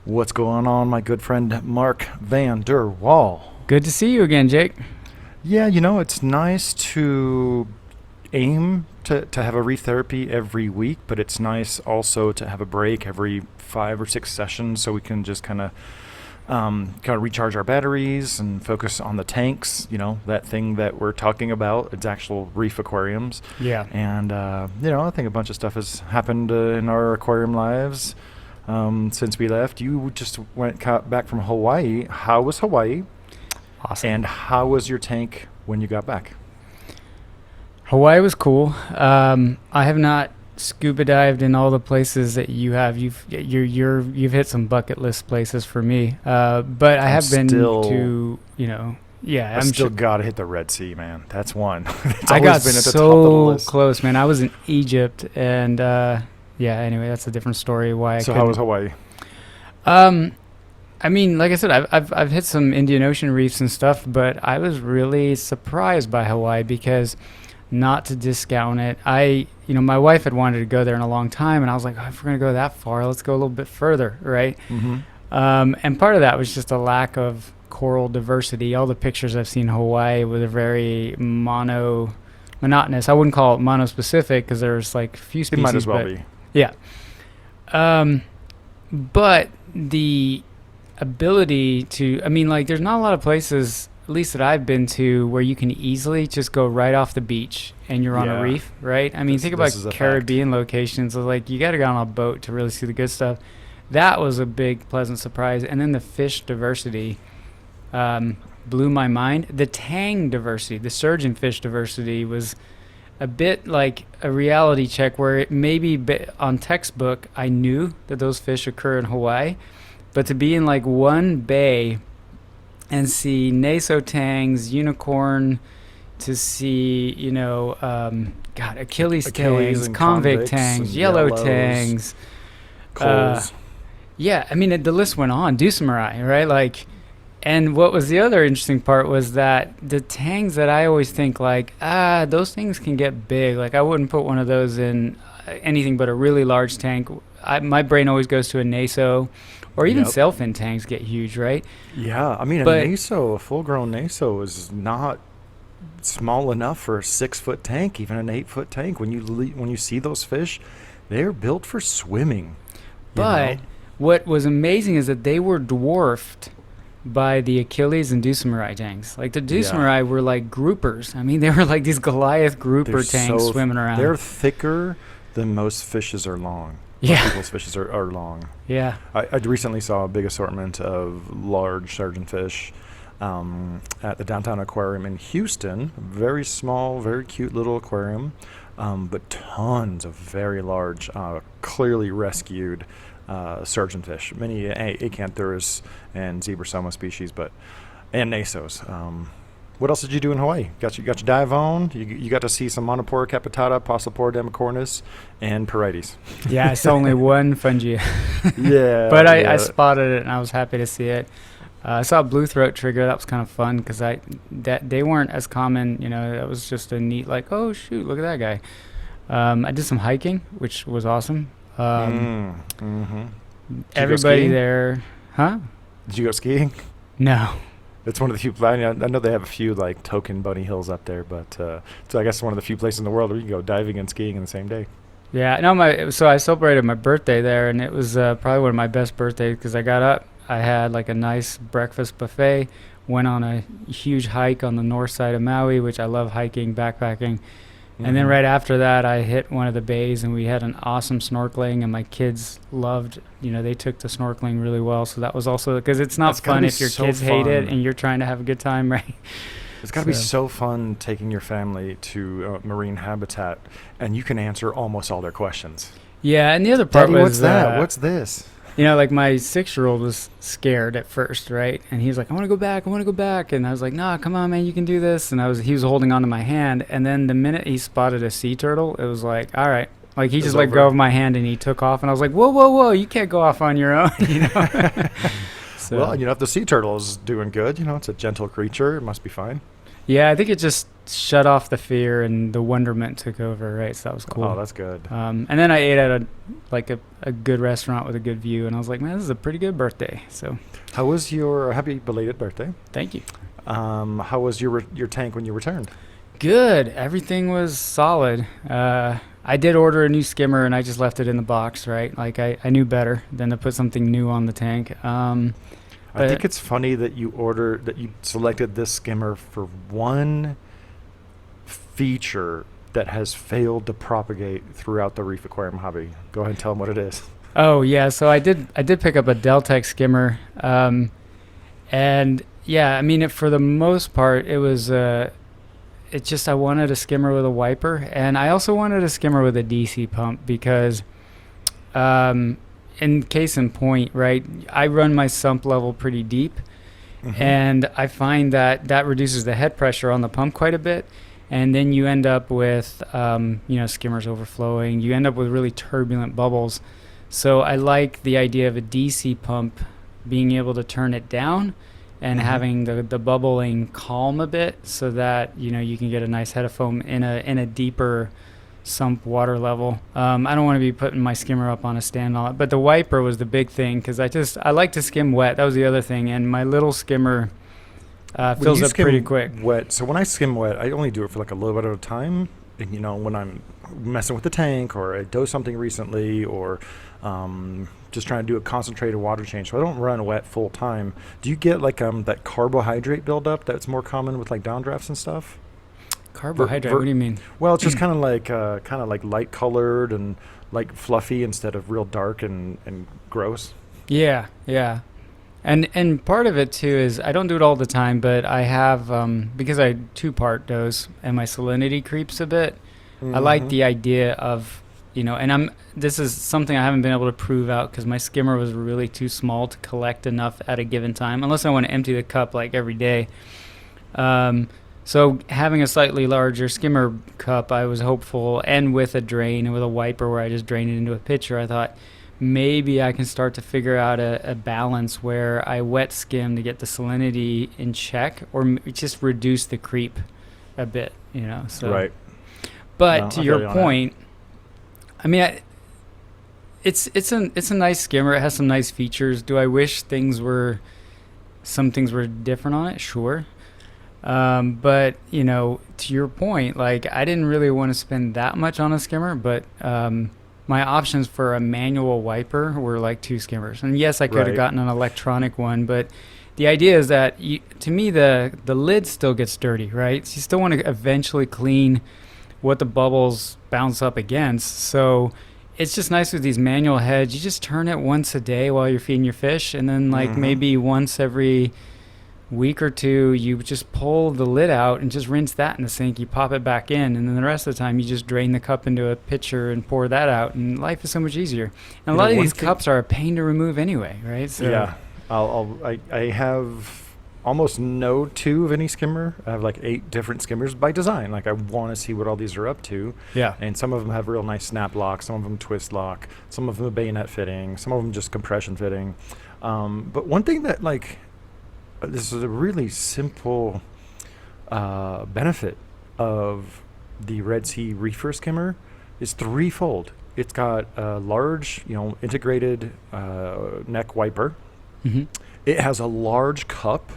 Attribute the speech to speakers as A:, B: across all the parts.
A: What's going on, my good friend Mark Van Der Wall?
B: Good to see you again, Jake.
A: Yeah, it's nice to aim to have a reef therapy every week, but it's nice also to have a break every 5 or 6 sessions so we can just kind of recharge our batteries and focus on the tanks, that thing that we're talking about. It's actual reef aquariums.
B: Yeah.
A: And, I think a bunch of stuff has happened in our aquarium lives since we left. You just back from Hawaii. How was Hawaii?
B: Awesome.
A: And how was your tank when you got back?
B: Hawaii was cool. I have not scuba dived in all the places that you have. You've hit some bucket list places for me. But I have been to, yeah.
A: I'm still gotta hit the Red Sea, man. That's one.
B: I got been at the top of the list. Close, man. I was in Egypt, and Anyway, that's a different story.
A: So how was Hawaii?
B: I mean, like I said, I've hit some Indian Ocean reefs and stuff, but I was really surprised by Hawaii because, not to discount it, my wife had wanted to go there in a long time, and I was like, if we're gonna go that far, let's go a little bit further, right?
A: Mm-hmm.
B: And part of that was just a lack of coral diversity. All the pictures I've seen in Hawaii were very monotonous. I wouldn't call it monospecific because there's like a few species.
A: It might as well be.
B: Yeah. But the ability to, there's not a lot of places, at least that I've been to, where you can easily just go right off the beach and you're on a reef, right? Think about Caribbean locations. Like, you got to go on a boat to really see the good stuff. That was a big, pleasant surprise. And then the fish diversity blew my mind. The tang diversity, the surgeon fish diversity was a bit like a reality check where it maybe on textbook I knew that those fish occur in Hawaii, but to be in like one bay and see naso tangs, unicorn, to see Achilles tangs, convict tangs, yellow tangs,
A: coals.
B: The list went on. Dusamarai, right? And what was the other interesting part was that the tangs that I always think those things can get big. Like, I wouldn't put one of those in anything but a really large tank. My brain always goes to a naso, or even sailfin tanks get huge, right?
A: Yeah, a full-grown naso is not small enough for a 6-foot tank, even an 8-foot tank. When you see those fish, they're built for swimming.
B: But what was amazing is that they were dwarfed by the Achilles and Dusamarai tanks. Like, the Dusamarai were like groupers. They were like these Goliath grouper tanks swimming around.
A: They're thicker than most fishes are long.
B: Yeah.
A: Most people's fishes are long.
B: Yeah.
A: I recently saw a big assortment of large surgeonfish at the downtown aquarium in Houston. Very small, very cute little aquarium, but tons of very large, clearly rescued surgeonfish, many acanthaurus and zebrasoma species, and nasos. What else did you do in Hawaii? Got your dive on. You got to see some Monopora capitata, Posipora demicornis, and Porites.
B: Yeah, I saw only one fungi.
A: Yeah,
B: but I spotted it and I was happy to see it. I saw a blue throat trigger. That was kind of fun because they weren't as common. That was just a neat, oh shoot, look at that guy. I did some hiking, which was awesome. Everybody there, huh?
A: Did you go skiing?
B: No.
A: It's one of the few. I know they have a few token bunny hills up there, but so I guess it's one of the few places in the world where you can go diving and skiing in the same day.
B: Yeah, no. So I celebrated my birthday there, and it was probably one of my best birthdays because I got up, I had a nice breakfast buffet, went on a huge hike on the north side of Maui, which I love hiking, backpacking. And then right after that, I hit one of the bays, and we had an awesome snorkeling, and my kids loved, they took to snorkeling really well. So that was also, because it's not fun if your kids hate it and you're trying to have a good time, right?
A: It's got to be so fun taking your family to marine habitat, and you can answer almost all their questions.
B: Yeah, and the other part
A: Daddy,
B: was...
A: what's that? What's this?
B: My 6-year-old was scared at first, right? And he was like, I want to go back. And I was like, nah, come on, man, you can do this. And he was holding on to my hand. And then the minute he spotted a sea turtle, it was like, all right. Like, he just let go of my hand and he took off. And I was like, whoa, you can't go off on your own,
A: So. Well, if the sea turtle is doing good, it's a gentle creature, it must be fine.
B: Yeah, I think it just shut off the fear and the wonderment took over, right? So that was
A: Oh,
B: cool.
A: that's good.
B: And then I ate at a good restaurant with a good view, and I was like, man, this is a pretty good birthday. So
A: How was your happy belated birthday?
B: thank you.
A: How was your tank when you returned?
B: Good. Everything was solid. I did order a new skimmer, and I just left it in the box, right? Like I knew better than to put something new on the tank.
A: I think
B: But
A: it's funny that you selected this skimmer for one feature that has failed to propagate throughout the reef aquarium hobby. Go ahead and tell them what it is.
B: oh yeah, so I did pick up a Deltek skimmer, and yeah, I mean for the most part it was it's just I wanted a skimmer with a wiper, and I also wanted a skimmer with a DC pump because, in case in point, right, I run my sump level pretty deep, and I find that that reduces the head pressure on the pump quite a bit, and then you end up with, skimmers overflowing. You end up with really turbulent bubbles. So I like the idea of a DC pump being able to turn it down and having the bubbling calm a bit so that you can get a nice head of foam in a deeper sump water level. I don't want to be putting my skimmer up on a stand on it, but the wiper was the big thing because I like to skim wet. That was the other thing, and my little skimmer
A: When
B: fills
A: you
B: up
A: skim
B: pretty quick.
A: wet, so when I skim wet, I only do it for like a little bit at a time. And when I'm messing with the tank or I dosed something recently or just trying to do a concentrated water change, so I don't run wet full time. Do you get like that carbohydrate buildup that's more common with like downdrafts and stuff?
B: Carbohydrate? What do you mean?
A: Well, it's just kind of like light colored and like fluffy instead of real dark and gross.
B: Yeah, yeah. And part of it too is I don't do it all the time, but I have because I two-part dose and my salinity creeps a bit. I like the idea of and this is something I haven't been able to prove out because my skimmer was really too small to collect enough at a given time, unless I want to empty the cup like every day. So having a slightly larger skimmer cup, I was hopeful, and with a drain and with a wiper where I just drain it into a pitcher, I thought maybe I can start to figure out a balance where I wet skim to get the salinity in check or just reduce the creep a bit, So,
A: Right.
B: but
A: No,
B: to
A: I feel
B: your
A: you on
B: point, I mean, it's a nice skimmer. It has some nice features. Do I wish some things were different on it? Sure. But to your point, like I didn't really want to spend that much on a skimmer, but my options for a manual wiper were like two skimmers. And yes, I could have
A: Right.
B: gotten an electronic one, but the idea is that to me, the lid still gets dirty, right? So you still want to eventually clean what the bubbles bounce up against. So it's just nice with these manual heads. You just turn it once a day while you're feeding your fish. And then maybe once every week or two, you just pull the lid out and just rinse that in the sink. You pop it back in, and then the rest of the time you just drain the cup into a pitcher and pour that out, and life is so much easier. And a lot of these cups are a pain to remove anyway, right? So
A: Yeah, I have almost no two of any skimmer. I have like 8 different skimmers by design. Like I want to see what all these are up to.
B: yeah,
A: And some of them have real nice snap locks, some of them twist lock, some of them a bayonet fitting, some of them just compression fitting. But one thing that this is a really simple benefit of the Red Sea Reefer skimmer is threefold. It's got a large, integrated neck wiper. It has a large cup,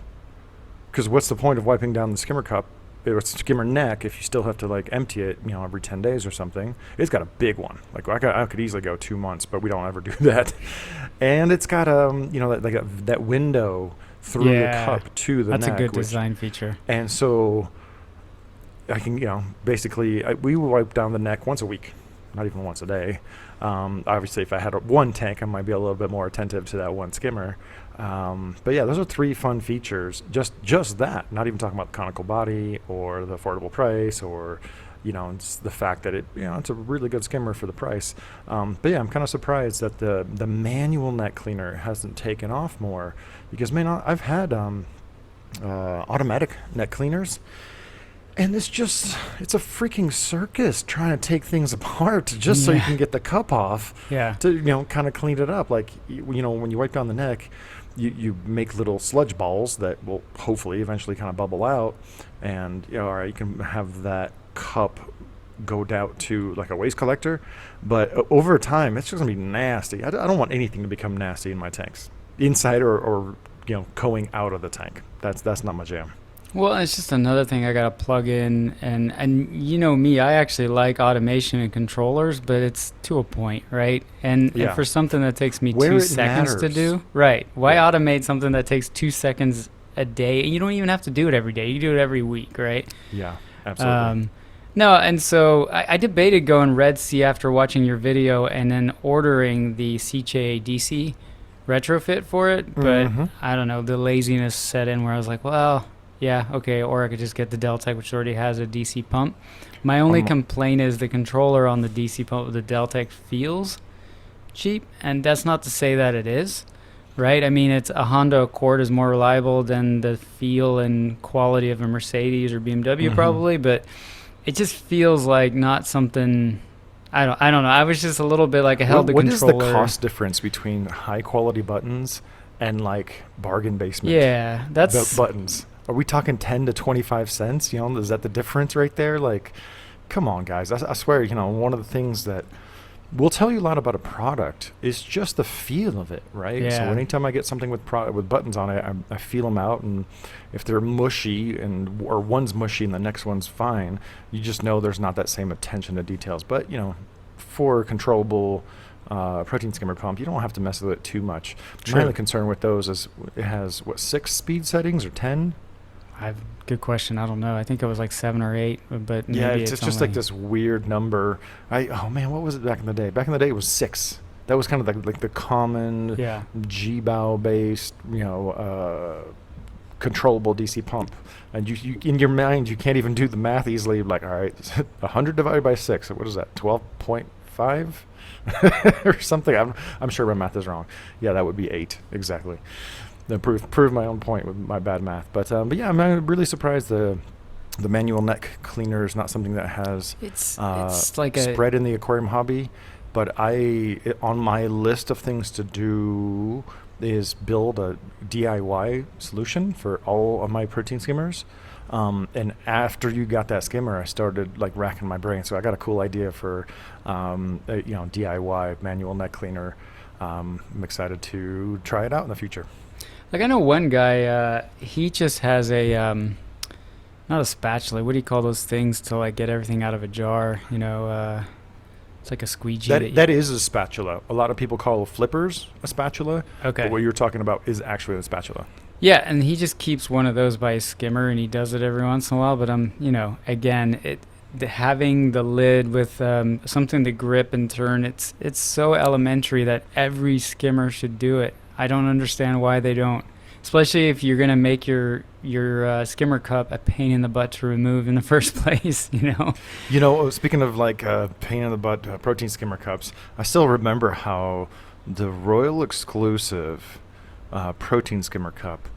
A: because what's the point of wiping down the skimmer cup? It's skimmer neck if you still have to like empty it, every 10 days or something. It's got a big one. Like I could easily go 2 months, but we don't ever do that. And it's got that window through the cup to the neck.
B: that's a good design feature.
A: And so I can, basically we wipe down the neck once a week, not even once a day. Obviously, if I had one tank, I might be a little bit more attentive to that one skimmer. But yeah, those are 3 fun features. Just that, not even talking about the conical body or the affordable price or, it's the fact that it's a really good skimmer for the price. But yeah, I'm kind of surprised that the manual neck cleaner hasn't taken off more because, man, I've had automatic neck cleaners. And it's a freaking circus trying to take things apart just so you can get the cup off
B: Yeah.
A: to, kind of clean it up. Like, when you wipe down the neck, you make little sludge balls that will hopefully eventually kind of bubble out. And, all right, you can have that cup go down to like a waste collector. But over time, it's just going to be nasty. I don't want anything to become nasty in my tanks, inside or going out of the tank. That's not my jam.
B: Well, it's just another thing I gotta plug in, and you know me, I actually like automation and controllers, but it's to a point, right? And for something that takes me
A: Where
B: 2
A: it
B: seconds to
A: matters.
B: do, right? Why
A: Yeah.
B: automate something that takes 2 seconds a day? You don't even have to do it every day. You do it every week, right?
A: Yeah, absolutely.
B: No, and so I debated going Red Sea after watching your video and then ordering the CJ DC retrofit for it, but I don't know, the laziness set in where I was like, well, yeah, okay, or I could just get the Deltek, which already has a DC pump. My only complaint is the controller on the DC pump with the Deltek feels cheap, and that's not to say that it is, right? I mean, it's a Honda Accord is more reliable than the feel and quality of a Mercedes or BMW probably, but it just feels like not something. I don't know. I was just a little bit like I held the controller.
A: What is the cost difference between high quality buttons and like bargain basement?
B: Yeah, that's
A: buttons. Are we talking 10 to 25 cents? Is that the difference right there? Like, come on, guys. I swear, one of the things that will tell you a lot about a product is just the feel of it, right?
B: Yeah.
A: So anytime I get something with buttons on it, I feel them out, and if they're mushy or one's mushy and the next one's fine, you just know there's not that same attention to details. But for a controllable protein skimmer pump, you don't have to mess with it too much.
B: True.
A: My only concern with those is it has 6 speed settings or 10.
B: Good question. I don't know. I think it was like 7 or 8, but maybe
A: Yeah, it's just
B: only
A: like this weird number. Oh man, what was it back in the day? Back in the day, it was 6. That was kind of like the common G-bow based, controllable DC pump. And you in your mind, you can't even do the math easily. Like, all right, 100 divided by 6. What is that? 12.5 or something. I'm sure my math is wrong. Yeah, that would be 8 exactly. Then prove my own point with my bad math. But yeah, I'm really surprised the manual neck cleaner is not something that has
B: it's like
A: spread in the aquarium hobby. But on my list of things to do is build a DIY solution for all of my protein skimmers. And after you got that skimmer, I started like racking my brain. So I got a cool idea for DIY manual neck cleaner. I'm excited to try it out in the future.
B: Like I know one guy, he just has a not a spatula. What do you call those things to like get everything out of a jar? It's like a squeegee.
A: That is a spatula. A lot of people call flippers a spatula.
B: Okay.
A: But what you're talking about is actually a spatula.
B: Yeah, and he just keeps one of those by his skimmer, and he does it every once in a while. But again, having the lid with something to grip and turn, it's so elementary that every skimmer should do it. I don't understand why they don't, especially if you're gonna make your skimmer cup a pain in the butt to remove in the first place.
A: Speaking of like pain in the butt protein skimmer cups, I still remember how the Royal exclusive protein skimmer cup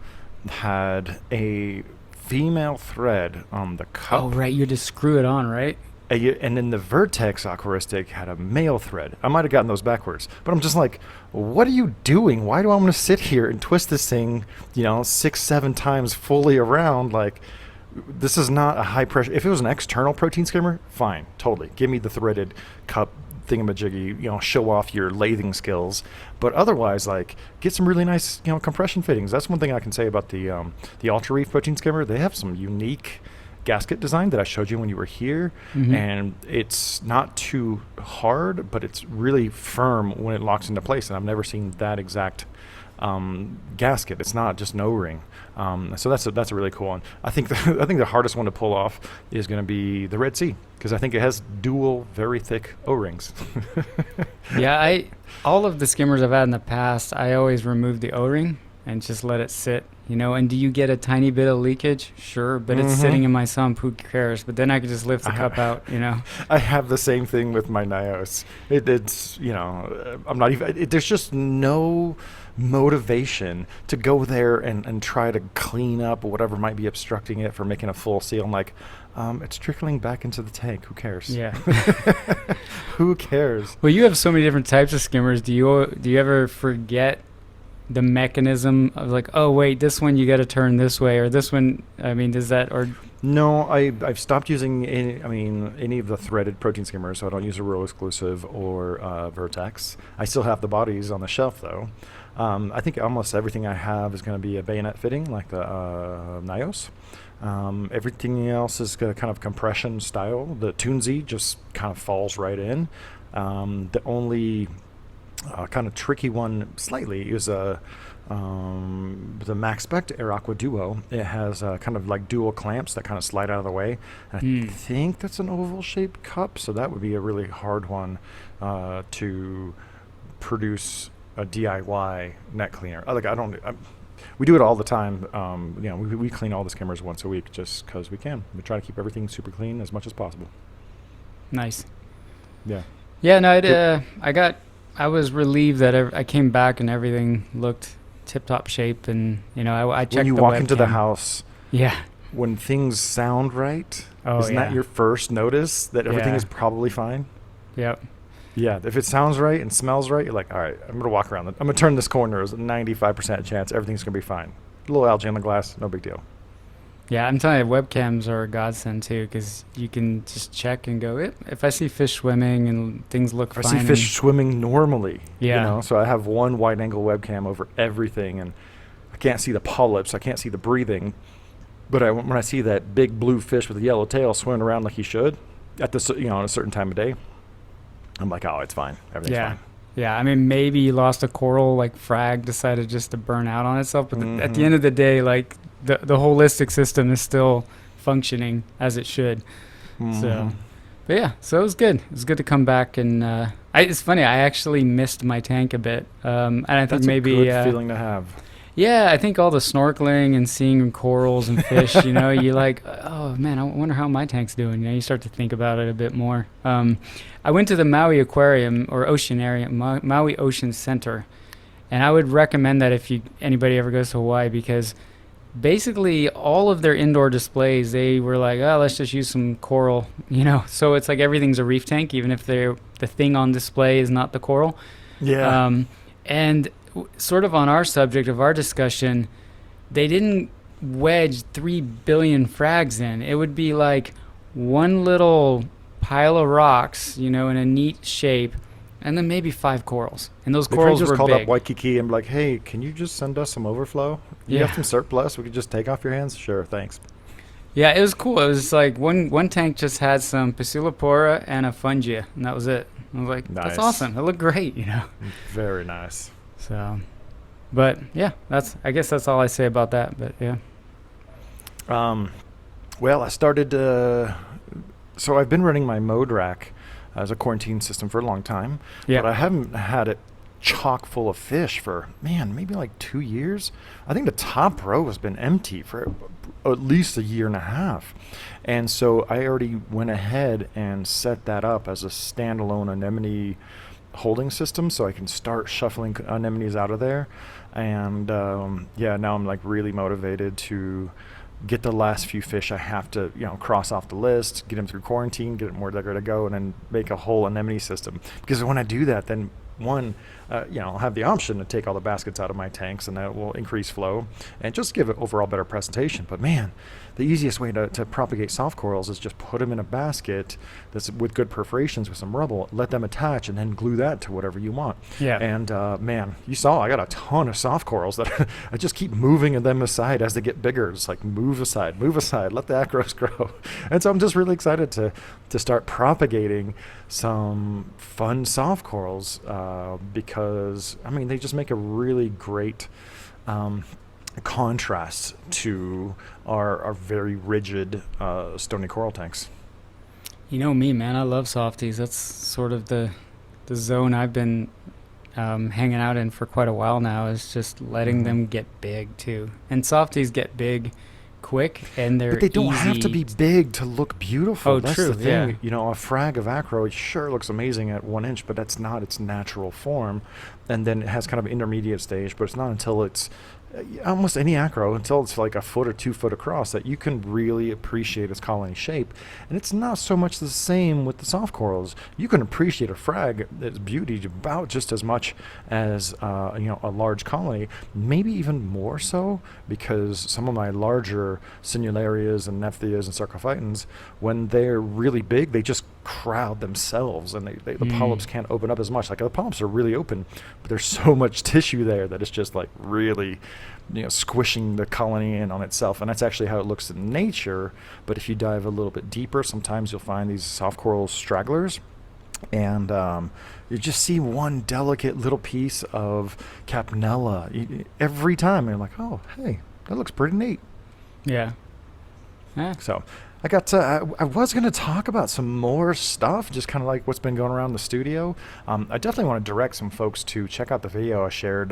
A: had a female thread on the cup.
B: Oh right, you had to screw it on, right?
A: And then the Vertex Aquaristic had a male thread. I might have gotten those backwards, but I'm just like, what are you doing? Why do I want to sit here and twist this thing, 6-7 times fully around? Like, this is not a high pressure. If it was an external protein skimmer, fine, totally. Give me the threaded cup thingamajiggy, show off your lathing skills. But otherwise, like, get some really nice, compression fittings. That's one thing I can say about the Ultra Reef protein skimmer. They have some unique gasket design that I showed you when you were here, and it's not too hard, but it's really firm when it locks into place, and I've never seen that exact gasket. It's not just an O-ring, so that's a really cool one. I think the hardest one to pull off is going to be the Red Sea, because I think it has dual very thick O-rings.
B: Yeah, all of the skimmers I've had in the past, I always remove the O-ring and just let it sit, And do you get a tiny bit of leakage? Sure, but it's sitting in my sump. Who cares? But then I could just lift the cup out.
A: I have the same thing with my Nios. It's I'm not even. There's just no motivation to go there and try to clean up whatever might be obstructing it for making a full seal. I'm like, it's trickling back into the tank. Who cares?
B: Yeah.
A: Who cares?
B: Well, you have so many different types of skimmers. Do you ever forget the mechanism of like, oh wait, this one you got to turn this way, or this one? I mean, does that or?
A: No, I've stopped using any of the threaded protein skimmers, so I don't use a Royal Exclusive or Vertex. I still have the bodies on the shelf though. I think almost everything I have is going to be a bayonet fitting, like the Nios. Everything else is kind of compression style. The Toonsy just kind of falls right in. The only kind of tricky one slightly is the MaxSpect Air Aqua Duo. It has kind of like dual clamps that kind of slide out of the way. And I think that's an oval shaped cup, so that would be a really hard one to produce a DIY net cleaner. We do it all the time. We clean all the skimmers once a week just because we can. We try to keep everything super clean as much as possible.
B: Nice.
A: Yeah.
B: Yeah. No, I was relieved that I came back and everything looked tip-top shape, and I checked.
A: When you
B: the
A: walk
B: webcam.
A: into the house,
B: yeah,
A: when things sound right,
B: oh,
A: isn't that your first notice that everything is probably fine?
B: Yep.
A: Yeah, if it sounds right and smells right, you're like, all right, I'm going to walk around. I'm going to turn this corner. There's a 95% chance everything's going to be fine. A little algae on the glass, no big deal.
B: Yeah, I'm telling you, webcams are a godsend too, because you can just check and go, if I see fish swimming and things look fine.
A: I see fish swimming normally.
B: Yeah.
A: So I have one wide-angle webcam over everything, and I can't see the polyps. I can't see the breathing. But when I see that big blue fish with a yellow tail swimming around like he should at a certain time of day, I'm like, oh, it's fine. Everything's fine.
B: Yeah, I mean, maybe you lost a coral, like frag decided just to burn out on itself. But at the end of the day, like the holistic system is still functioning as it should. So, but yeah, so it was good. It was good to come back. And it's funny, I actually missed my tank a bit. And I think maybe...
A: That's a good feeling to have.
B: Yeah, I think all the snorkeling and seeing corals and fish, you're like, oh man, I wonder how my tank's doing. You start to think about it a bit more. I went to the Maui Aquarium or Oceanarium, Maui Ocean Center, and I would recommend that if anybody ever goes to Hawaii, because basically all of their indoor displays, they were like, oh, let's just use some coral, So it's like everything's a reef tank, even if the thing on display is not the coral.
A: Yeah.
B: And sort of on our subject of our discussion, they didn't wedge 3 billion frags in. It would be like one little pile of rocks, in a neat shape, and then maybe 5 corals. And those corals were big.
A: They just called up Waikiki and be like, hey, can you just send us some overflow? You have some surplus we could just take off your hands? Sure, thanks.
B: Yeah, it was cool. It was like one tank just had some Passilopora and a fungia, and that was it. I was like, That's awesome. It looked great,
A: Very nice.
B: So, but yeah, I guess that's all I say about that. But yeah.
A: Well, I started. So I've been running my mode rack as a quarantine system for a long time.
B: Yeah.
A: But I haven't had it chock full of fish for maybe like 2 years. I think the top row has been empty for at least a year and a half. And so I already went ahead and set that up as a standalone anemone holding system, so I can start shuffling anemones out of there. And now I'm like really motivated to get the last few fish I have to cross off the list, get them through quarantine, get them where they're going to go, and then make a whole anemone system. Because when I do that, then I'll have the option to take all the baskets out of my tanks, and that will increase flow and just give it overall better presentation. But man, the easiest way to propagate soft corals is just put them in a basket that's with good perforations with some rubble, let them attach, and then glue that to whatever you want.
B: Yeah.
A: And man, you saw I got a ton of soft corals that I just keep moving them aside as they get bigger. It's like move aside, let the acros grow. And so I'm just really excited to start propagating some fun soft corals because they just make a really great contrast to our very rigid stony coral tanks.
B: You know me, man. I love softies. That's sort of the zone I've been hanging out in for quite a while now is just letting them get big too. And softies get big quick, and they're
A: But they don't have to
B: easy.
A: be big to look beautiful.
B: Oh,
A: That's
B: true.
A: the thing.
B: Yeah.
A: You know, a frag of acro sure looks amazing at 1 inch, but that's not its natural form. And then it has kind of an intermediate stage, but it's not until it's almost any acro, until it's like a foot or 2 foot across, that you can really appreciate its colony shape. And it's not so much the same with the soft corals. You can appreciate a frag, its beauty, about just as much as a large colony, maybe even more so, because some of my larger sinularias and nephthias and sarcophytans, when they're really big, they just crowd themselves, and the polyps can't open up as much. Like, the polyps are really open, but there's so much tissue there that it's just like really squishing the colony in on itself. And that's actually how it looks in nature. But if you dive a little bit deeper, sometimes you'll find these soft coral stragglers, and you just see one delicate little piece of capnella every time, and you're like, oh, hey, that looks pretty neat.
B: Yeah. Yeah.
A: So I got I was going to talk about some more stuff, just kind of like what's been going around the studio. I definitely want to direct some folks to check out the video I shared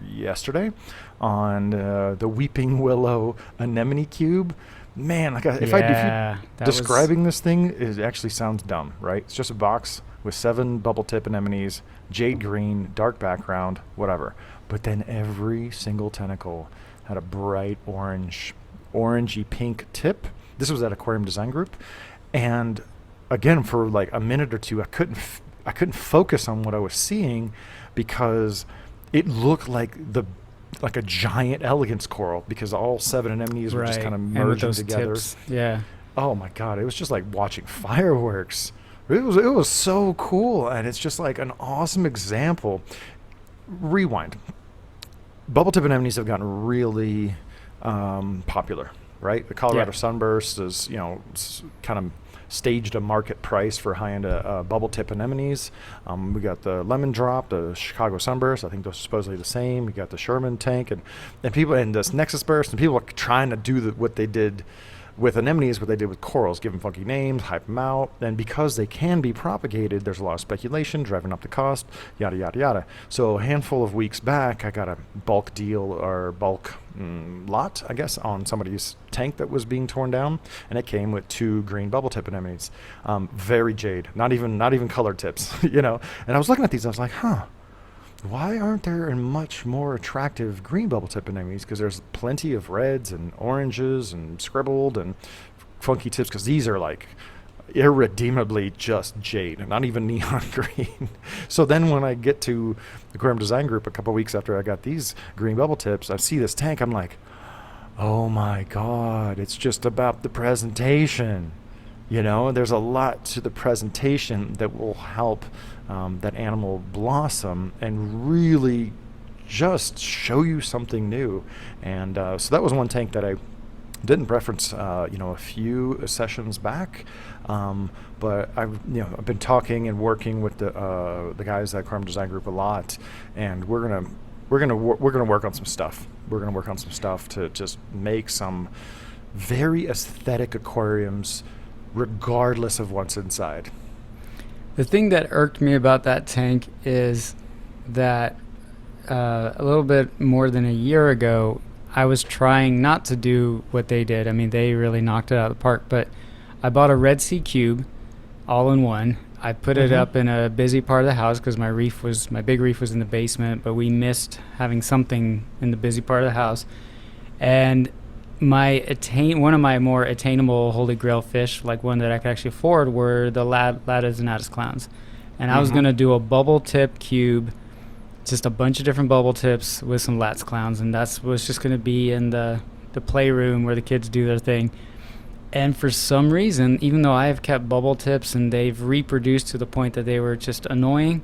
A: yesterday on the weeping willow anemone cube. Man, like if you describing this thing, it actually sounds dumb, right? It's just a box with 7 bubble tip anemones, jade green, dark background, whatever. But then every single tentacle had a bright orangey pink tip. This was at Aquarium Design Group, and again, for like a minute or two, I couldn't focus on what I was seeing, because it looked like a giant elegance coral, because all 7 anemones were just kind of merging together.
B: Tips. Yeah.
A: Oh my God, it was just like watching fireworks. It was so cool, and it's just like an awesome example. Rewind. Bubble tip anemones have gotten really popular. Right, the Colorado Sunburst is, kind of staged a market price for high-end bubble tip anemones. We got the Lemon Drop, the Chicago Sunburst. I think those are supposedly the same. We got the Sherman Tank, and people, and this Nexus Burst, and people are trying to do what they did with anemones, what they did with corals, give them funky names, hype them out, and because they can be propagated, there's a lot of speculation driving up the cost, yada yada yada. So a handful of weeks back, I got a bulk deal, or bulk lot, I guess, on somebody's tank that was being torn down, and it came with 2 green bubble tip anemones, very jade, not even colored tips, And I was looking at these, I was like, why aren't there much more attractive green bubble tip anemones? Because there's plenty of reds and oranges and scribbled and funky tips, because these are like irredeemably just jade and not even neon green. So then when I get to the Aquarium Design Group a couple weeks after I got these green bubble tips, I see this tank, I'm like, oh my God, it's just about the presentation. There's a lot to the presentation that will help that animal blossom and really just show you something new. And so that was one tank that I didn't reference, a few sessions back. But I've been talking and working with the guys at Aquarium Design Group a lot, and we're gonna work on some stuff. We're gonna work on some stuff to just make some very aesthetic aquariums, regardless of what's inside.
B: The thing that irked me about that tank is that a little bit more than a year ago, I was trying not to do what they did. I mean, they really knocked it out of the park, but I bought a Red Sea cube all in one. I put it up in a busy part of the house because my big reef was in the basement, but we missed having something in the busy part of the house. And one of my more attainable holy grail fish, like one that I could actually afford, were the Ladas and Addis clowns. And I was going to do a bubble tip cube, just a bunch of different bubble tips with some Lats clowns, and that was just going to be in the playroom where the kids do their thing. And for some reason, even though I have kept bubble tips and they've reproduced to the point that they were just annoying,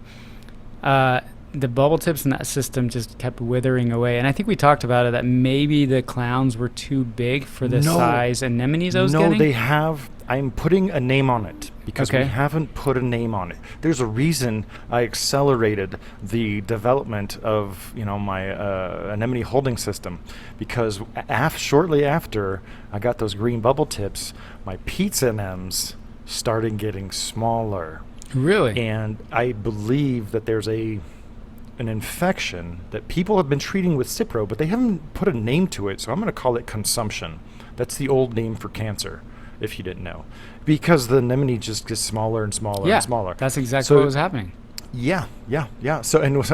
B: the bubble tips in that system just kept withering away. And I think we talked about it, that maybe the clowns were too big for the size anemones I was getting.
A: No, they have. I'm putting a name on it because we haven't put a name on it. There's a reason I accelerated the development of my anemone holding system, because shortly after I got those green bubble tips, my pizza M's started getting smaller.
B: Really?
A: And I believe that there's a an infection that people have been treating with Cipro, but they haven't put a name to it, so I'm going to call it consumption. That's the old name for cancer, if you didn't know. Because the anemone just gets smaller and smaller and smaller.
B: That's exactly what was happening.
A: Yeah. So, and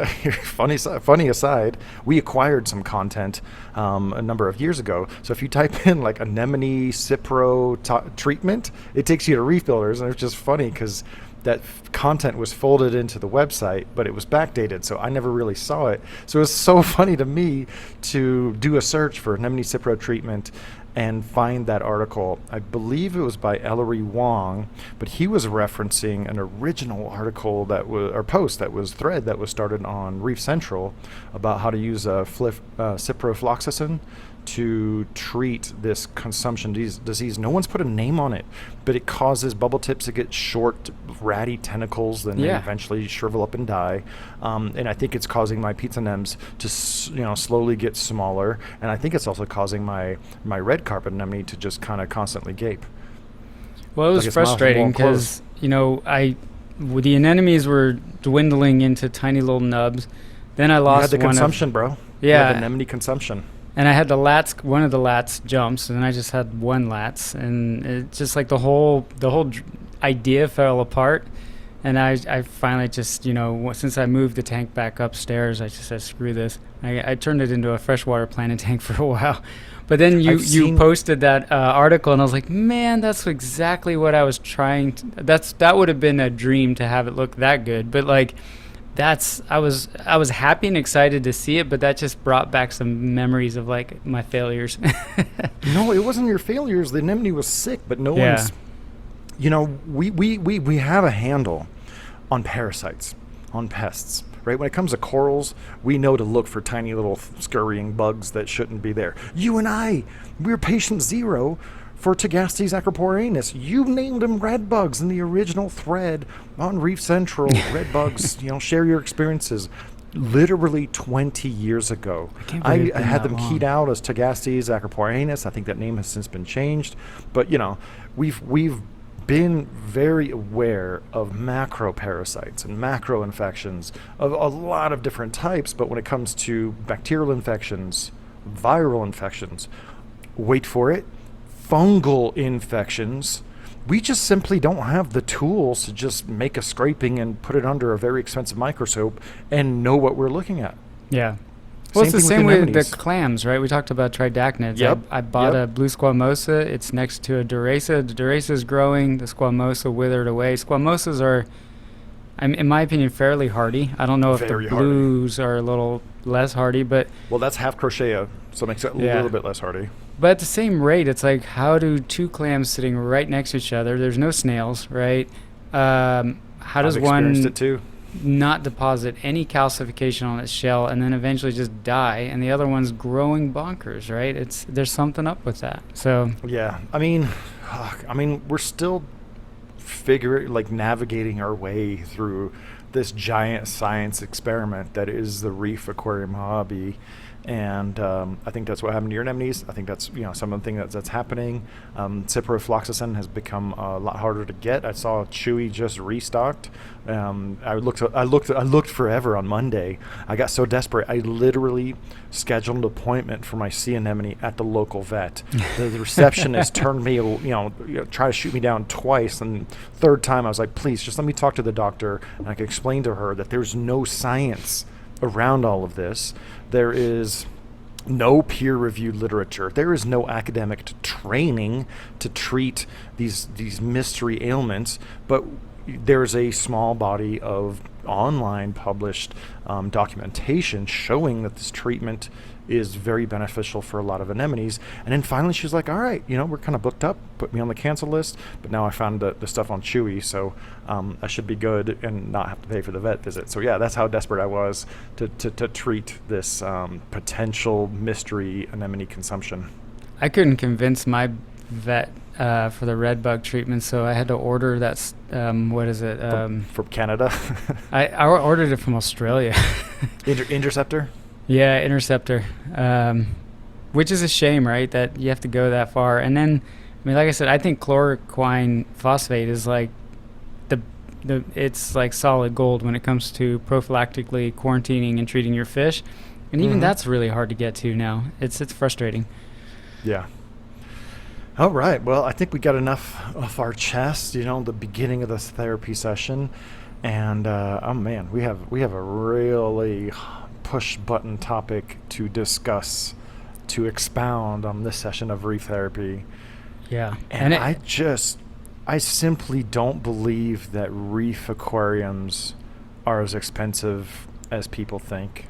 A: funny aside, we acquired some content a number of years ago. So if you type in like anemone Cipro treatment, it takes you to Reef Builders, and it's just funny because that content was folded into the website, but it was backdated, so I never really saw it. So it was so funny to me to do a search for anemone Cipro treatment and find that article. I believe it was by Ellery Wong, but he was referencing an original article that was, or post that was thread that was started on Reef Central about how to use ciprofloxacin to treat this consumption disease. No one's put a name on it, but it causes bubble tips to get short, ratty tentacles, then they eventually shrivel up and die. And I think it's causing my pizza nems to slowly get smaller, and I think it's also causing my red carpet anemone to just kind of constantly gape.
B: Well, it was frustrating because the anemones were dwindling into tiny little nubs. Then I lost
A: you had the consumption, bro.
B: Yeah,
A: you had anemone consumption.
B: And I had one of the lats jumps, and I just had one lats, and it just like the whole idea fell apart. And I finally just, since I moved the tank back upstairs, I just said, screw this. I turned it into a freshwater planted tank for a while. But then you posted that article, and I was like, man, that's exactly what I was trying to, that would have been a dream to have it look that good. But like, I was happy and excited to see it, but that just brought back some memories of like my failures.
A: No, it wasn't your failures. The anemone was sick, but no one's. We have a handle on parasites, on pests, right? When it comes to corals, we know to look for tiny little scurrying bugs that shouldn't be there. You and we're patient zero for Tagastes acroporanus. You named them red bugs in the original thread on Reef Central. Red bugs, share your experiences. Literally 20 years ago, I had them keyed out as Tagastes acroporanus. I think that name has since been changed, but we've been very aware of macro parasites and macro infections of a lot of different types. But when it comes to bacterial infections, viral infections, wait for it, fungal infections, we just simply don't have the tools to just make a scraping and put it under a very expensive microscope and know what we're looking at.
B: Yeah. Well, it's the same with the clams, right? We talked about tridacnids.
A: Yep.
B: I bought a blue squamosa. It's next to a durasa. The durasa is growing. The squamosa withered away. Squamosas are, in my opinion, fairly hardy. I don't know if the blues are a little less hardy, but...
A: Well, that's half crochet, so it makes it a little bit less hardy.
B: But at the same rate, it's like, how do two clams sitting right next to each other, there's no snails, right? How does one
A: it too.
B: not deposit any calcification on its shell and then eventually just die, and the other one's growing bonkers, right? There's something up with that. So
A: yeah, I mean, we're still navigating our way through this giant science experiment that is the reef aquarium hobby. And I think that's what happened to your anemones. I think that's some of the things that's happening. Ciprofloxacin has become a lot harder to get. I saw Chewy just restocked. I looked forever on Monday. I got so desperate, I literally scheduled an appointment for my sea anemone at the local vet. The receptionist turned me, try to shoot me down twice, and third time I was like, please, just let me talk to the doctor, and I could explain to her that there's no science around all of this. There is no peer-reviewed literature. There is no academic training to treat these mystery ailments, but there's a small body of online published documentation showing that this treatment is very beneficial for a lot of anemones. And then finally she was like, all right, we're kind of booked up, put me on the cancel list, but now I found the stuff on Chewy, so I should be good and not have to pay for the vet visit. So yeah, that's how desperate I was to treat this potential mystery anemone consumption.
B: I couldn't convince my vet for the red bug treatment, so I had to order that. What is it?
A: From Canada?
B: I ordered it from Australia.
A: Interceptor?
B: Yeah, Interceptor. Which is a shame, right? That you have to go that far. And then, like I said, I think chloroquine phosphate is like it's like solid gold when it comes to prophylactically quarantining and treating your fish, and even that's really hard to get to now. It's frustrating.
A: Yeah. All right. Well, I think we got enough off our chest. The beginning of this therapy session, and oh man, we have a really push button topic to discuss, to expound on this session of reef therapy.
B: Yeah.
A: And I simply don't believe that reef aquariums are as expensive as people think.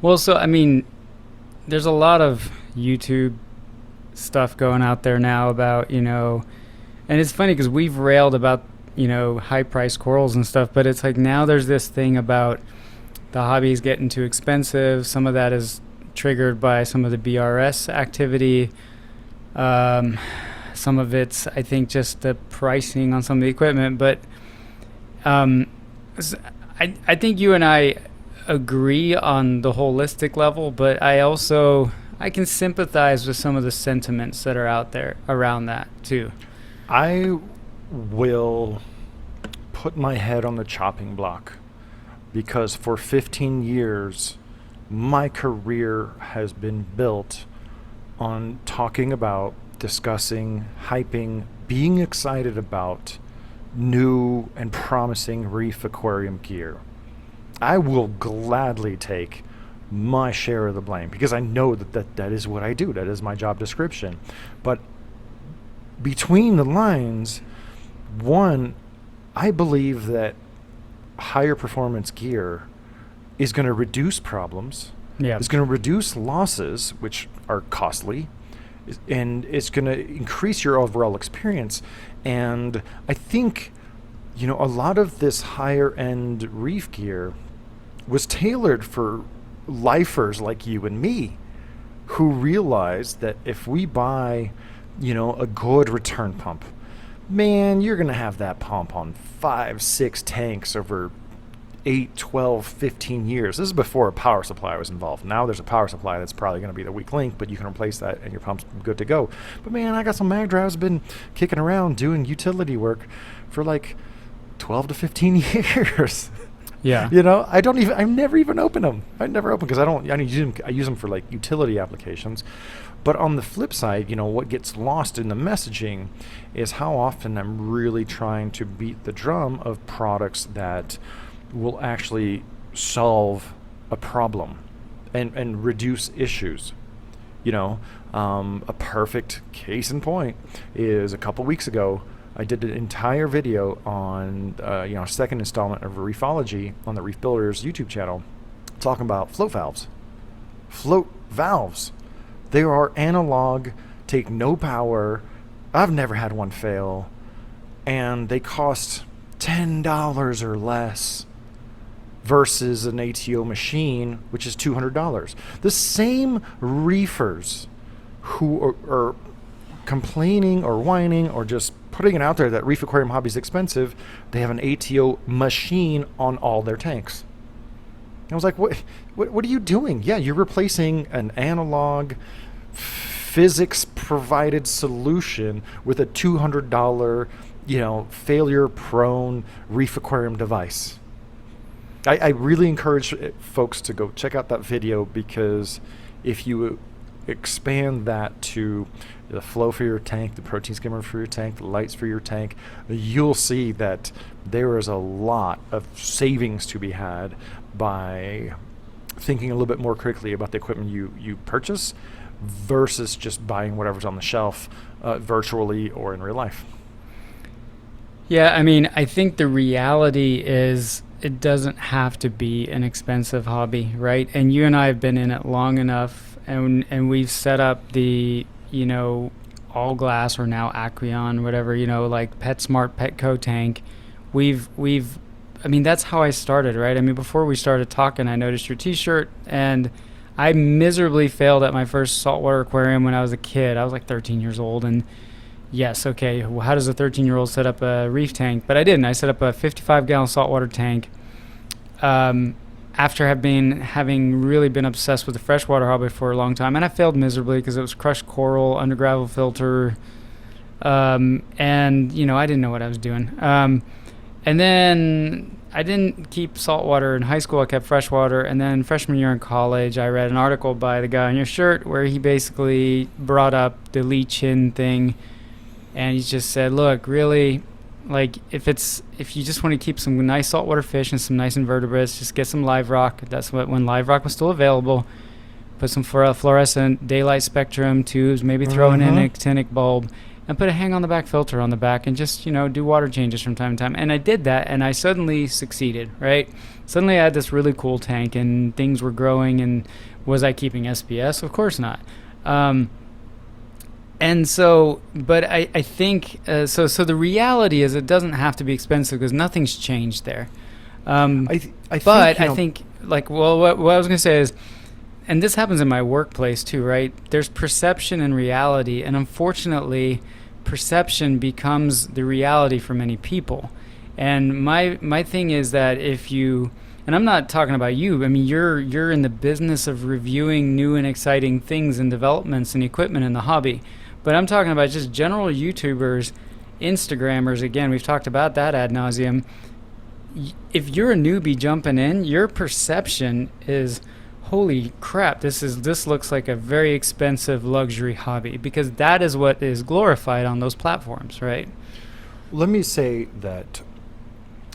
B: Well, so I mean, there's a lot of YouTube stuff going out there now about, and it's funny because we've railed about, high priced corals and stuff, but it's like now there's this thing about the hobbies getting too expensive. Some of that is triggered by some of the BRS activity. Some of it's, I think, just the pricing on some of the equipment. But I think you and I agree on the holistic level, but I can sympathize with some of the sentiments that are out there around that too.
A: I will put my head on the chopping block because for 15 years, my career has been built on talking about, discussing, hyping, being excited about new and promising reef aquarium gear. I will gladly take my share of the blame because I know that is what I do. That is my job description. But between the lines, one, I believe that higher performance gear is going to reduce problems.
B: Yeah.
A: It's going to reduce losses, which are costly, and it's going to increase your overall experience. And I think, a lot of this higher end reef gear was tailored for lifers like you and me who realize that if we buy, a good return pump, man, you're going to have that pump on 5, 6 tanks over 8, 12, 15 years. This is before a power supply was involved. Now there's a power supply that's probably going to be the weak link, but you can replace that and your pump's good to go. But man, I got some mag drives been kicking around doing utility work for like 12 to 15 years.
B: Yeah.
A: I never even open them. I never open because I use them for like utility applications. But on the flip side, what gets lost in the messaging is how often I'm really trying to beat the drum of products that will actually solve a problem and reduce issues. A perfect case in point is a couple weeks ago, I did an entire video on, second installment of Reefology on the Reef Builders YouTube channel, talking about float valves. Float valves. They are analog, take no power. I've never had one fail. And they cost $10 or less versus an ATO machine, which is $200. The same reefers who are complaining or whining or just putting it out there that reef aquarium hobby is expensive, they have an ATO machine on all their tanks. I was like, what are you doing? Yeah, you're replacing an analog physics provided solution with a $200, failure prone reef aquarium device. I really encourage folks to go check out that video, because if you expand that to the flow for your tank, the protein skimmer for your tank, the lights for your tank, you'll see that there is a lot of savings to be had by thinking a little bit more critically about the equipment you purchase versus just buying whatever's on the shelf virtually or in real life.
B: Yeah, I think the reality is it doesn't have to be an expensive hobby, right? And you and I have been in it long enough, and we've set up the, all glass, or now Aquion, whatever, like PetSmart Petco tank. That's how I started, right? Before we started talking, I noticed your t-shirt, and I miserably failed at my first saltwater aquarium when I was a kid. I was like 13 years old, and yes, okay, well, how does a 13-year-old set up a reef tank? But I didn't. I set up a 55-gallon saltwater tank after having really been obsessed with the freshwater hobby for a long time. And I failed miserably because it was crushed coral, under gravel filter, and, I didn't know what I was doing. And then I didn't keep saltwater in high school. I kept freshwater. And then freshman year in college, I read an article by the guy on your shirt where he basically brought up the leech-in thing. And he just said, look, really, like if you just want to keep some nice saltwater fish and some nice invertebrates, just get some live rock. That's what, when live rock was still available, put some fluorescent daylight spectrum tubes, maybe throw in an actinic bulb, and put a hang on the back filter on the back, and just, do water changes from time to time. And I did that, and I suddenly succeeded, right? Suddenly I had this really cool tank, and things were growing, and was I keeping SPS? Of course not. And so, but I think, so the reality is it doesn't have to be expensive because nothing's changed there. I think, like, well, what I was going to say is, and this happens in my workplace too, right? There's perception and reality, and unfortunately, perception becomes the reality for many people. And my thing is that if you, and I'm not talking about you, I mean, you're in the business of reviewing new and exciting things and developments and equipment in the hobby. But I'm talking about just general YouTubers, Instagrammers, again, we've talked about that ad nauseum. If you're a newbie jumping in, your perception is, holy crap, this looks like a very expensive luxury hobby, because that is what is glorified on those platforms, right?
A: Let me say that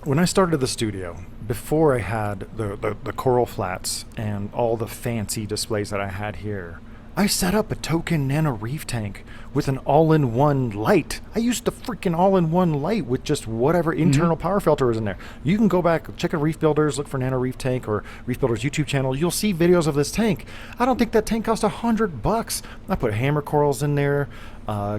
A: when I started the studio, before I had the coral flats and all the fancy displays that I had here, I set up a token nano reef tank with an all-in-one light. I used the freaking all-in-one light with just whatever internal power filter is in there. You can go back, check out Reef Builders, look for Nano Reef Tank or Reef Builders YouTube channel. You'll see videos of this tank. I don't think that tank cost $100. I put hammer corals in there,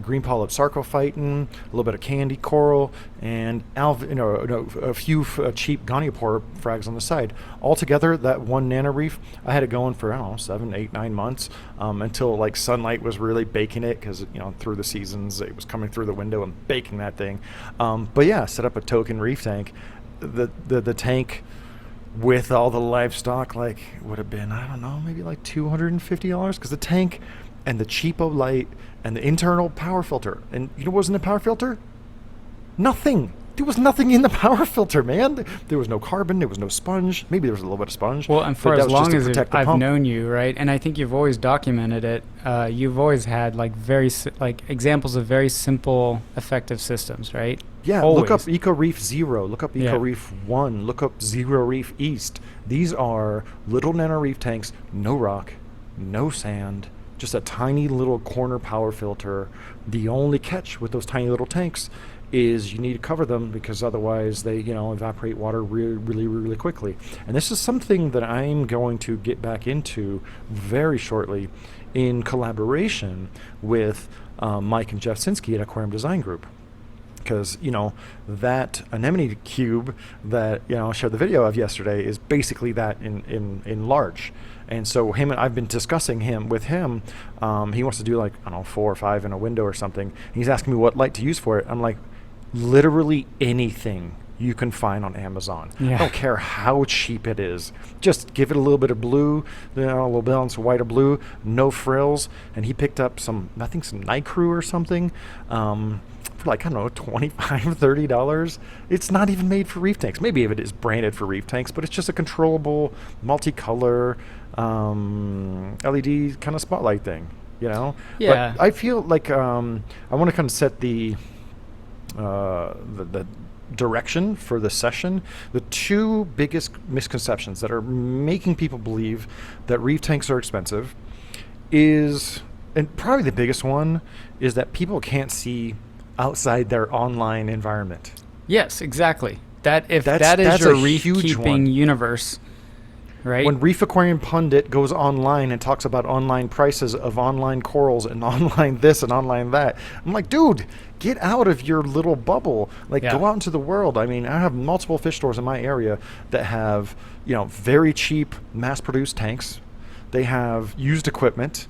A: green polyp sarcophyton, a little bit of candy coral, and a few cheap goniopore frags on the side. Altogether, that one nano reef, I had it going for, I don't know, 7, 8, 9 months until like sunlight was really baking it, because through the seasons it was coming through the window and baking that thing. But yeah, set up a token reef tank. The tank with all the livestock would have been, I don't know, maybe like $250, because the tank and the cheapo light and the internal power filter. And what was in the power filter? Nothing. There was nothing in the power filter, man. There was no carbon. There was no sponge. Maybe there was a little bit of sponge.
B: Well, and for as long as I've known you, right? And I think you've always documented it. You've always had very examples of very simple, effective systems, right?
A: Yeah.
B: Always.
A: Look up Eco Reef Zero. Look up Eco Reef 1. Look up Zero Reef East. These are little nano reef tanks. No rock, no sand. Just a tiny little corner power filter. The only catch with those tiny little tanks is you need to cover them, because otherwise they evaporate water really, really, really quickly. And this is something that I'm going to get back into very shortly in collaboration with Mike and Jeff Sinsky at Aquarium Design Group. Because that anemone cube that I shared the video of yesterday is basically that in large. And so I've been discussing with him. He wants to do 4 or 5 in a window or something. He's asking me what light to use for it. I'm like, literally anything you can find on Amazon. Yeah. I don't care how cheap it is. Just give it a little bit of blue, a little bit on some white or blue, no frills. And he picked up some night crew or something. For I don't know, $25, $30. It's not even made for reef tanks. Maybe if it is branded for reef tanks, but it's just a controllable, multicolor LED kind of spotlight thing, Yeah. But I feel like I want to kind of set the direction for the session. The two biggest misconceptions that are making people believe that reef tanks are expensive is, and probably the biggest one, is that people can't see outside their online environment.
B: Yes, exactly. That is your reef keeping universe, right?
A: When Reef Aquarium Pundit goes online and talks about online prices of online corals and online this and online that, I'm like, dude, get out of your little bubble. Go out into the world. I mean, I have multiple fish stores in my area that have, very cheap mass-produced tanks. They have used equipment.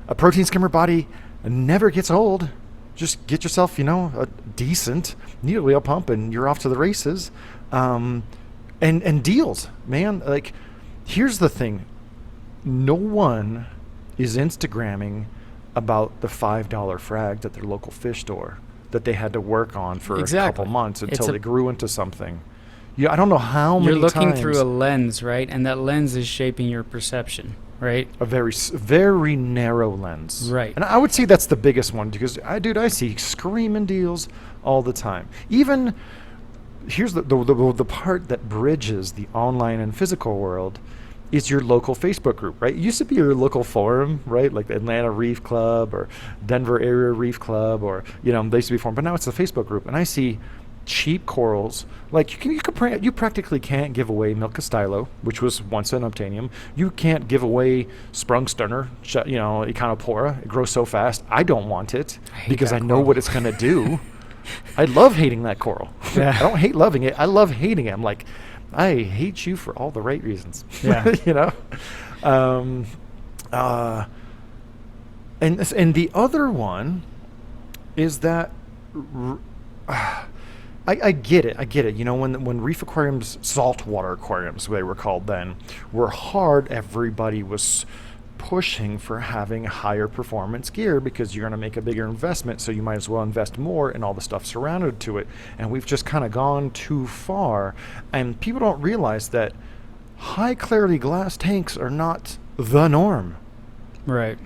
A: A protein skimmer body never gets old. Just get yourself, a decent needle wheel pump, and you're off to the races. And deals, man. Here's the thing. No one is Instagramming about the $5 frags at their local fish store. that they had to work on for a
B: Exactly.
A: couple months until they grew into something. Yeah, I don't know how
B: You're
A: many
B: looking
A: times
B: through a lens, right? And that lens is shaping your perception, right?
A: a very narrow lens.
B: Right.
A: And I would say that's the biggest one because I see screaming deals all the time. Even here's the part that bridges the online and physical world is your local Facebook group, right? It used to be your local forum, right? Like the Atlanta Reef Club or Denver Area Reef Club, or they used to be forum, but now it's a Facebook group, and I see cheap corals. Like you practically can't give away Milka stylo, which was once an obtainium. You can't give away Sprungsturner, Echinopora. It grows so fast. I don't want it because I know what it's gonna do. I love hating that coral.
B: Yeah.
A: I don't hate loving it. I love hating it. I'm like, I hate you for all the right reasons.
B: Yeah.
A: And the other one is that I get it. When reef aquariums, saltwater aquariums, they were called then, were hard, everybody was pushing for having higher performance gear because you're going to make a bigger investment, so you might as well invest more in all the stuff surrounded to it. And we've just kind of gone too far, and people don't realize that high clarity glass tanks are not the norm.
B: Right.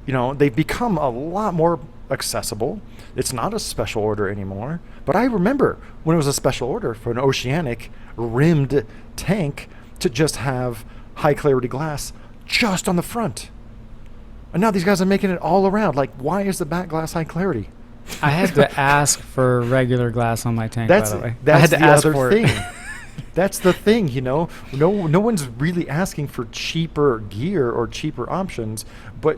A: They've become a lot more accessible. It's not a special order anymore, but I remember when it was a special order for an oceanic rimmed tank to just have high clarity glass just on the front. And now these guys are making it all around. Like, why is the back glass high clarity?
B: I had to ask for regular glass on my tank, by the way. I had
A: That's
B: to
A: the
B: ask
A: other
B: for
A: thing.
B: it.
A: That's the thing, No one's really asking for cheaper gear or cheaper options, but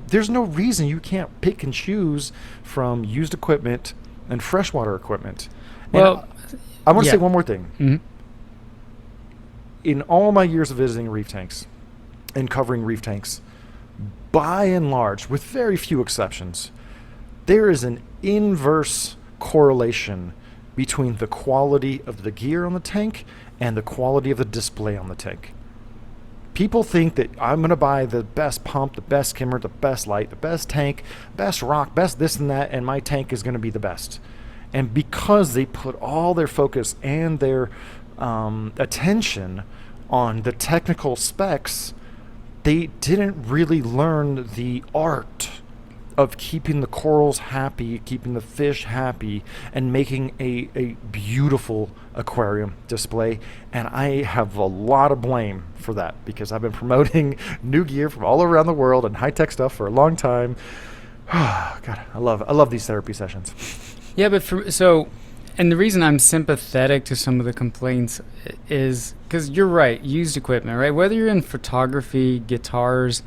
A: there's no reason you can't pick and choose from used equipment and freshwater equipment.
B: Well,
A: I want to say one more thing.
B: Mm-hmm.
A: In all my years of visiting reef tanks and covering reef tanks, by and large, with very few exceptions, there is an inverse correlation between the quality of the gear on the tank and the quality of the display on the tank. People think that I'm going to buy the best pump, the best skimmer, the best light, the best tank, best rock, best this and that, and my tank is going to be the best. And because they put all their focus and their attention on the technical specs, they didn't really learn the art of keeping the corals happy, keeping the fish happy, and making a beautiful aquarium display. And I have a lot of blame for that because I've been promoting new gear from all around the world and high-tech stuff for a long time. God, I love these therapy sessions.
B: Yeah, but and the reason I'm sympathetic to some of the complaints is because you're right, used equipment, right? Whether you're in photography, guitars,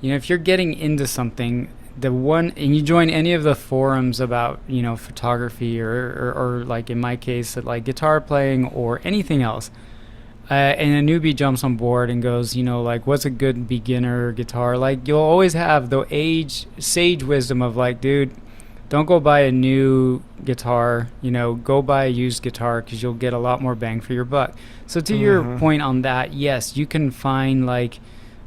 B: if you're getting into something, and you join any of the forums about, photography or like in my case, like guitar playing or anything else, and a newbie jumps on board and goes, like, what's a good beginner guitar? Like, you'll always have the sage wisdom of like, dude, don't go buy a new guitar, go buy a used guitar because you'll get a lot more bang for your buck. So to your point on that, yes, you can find like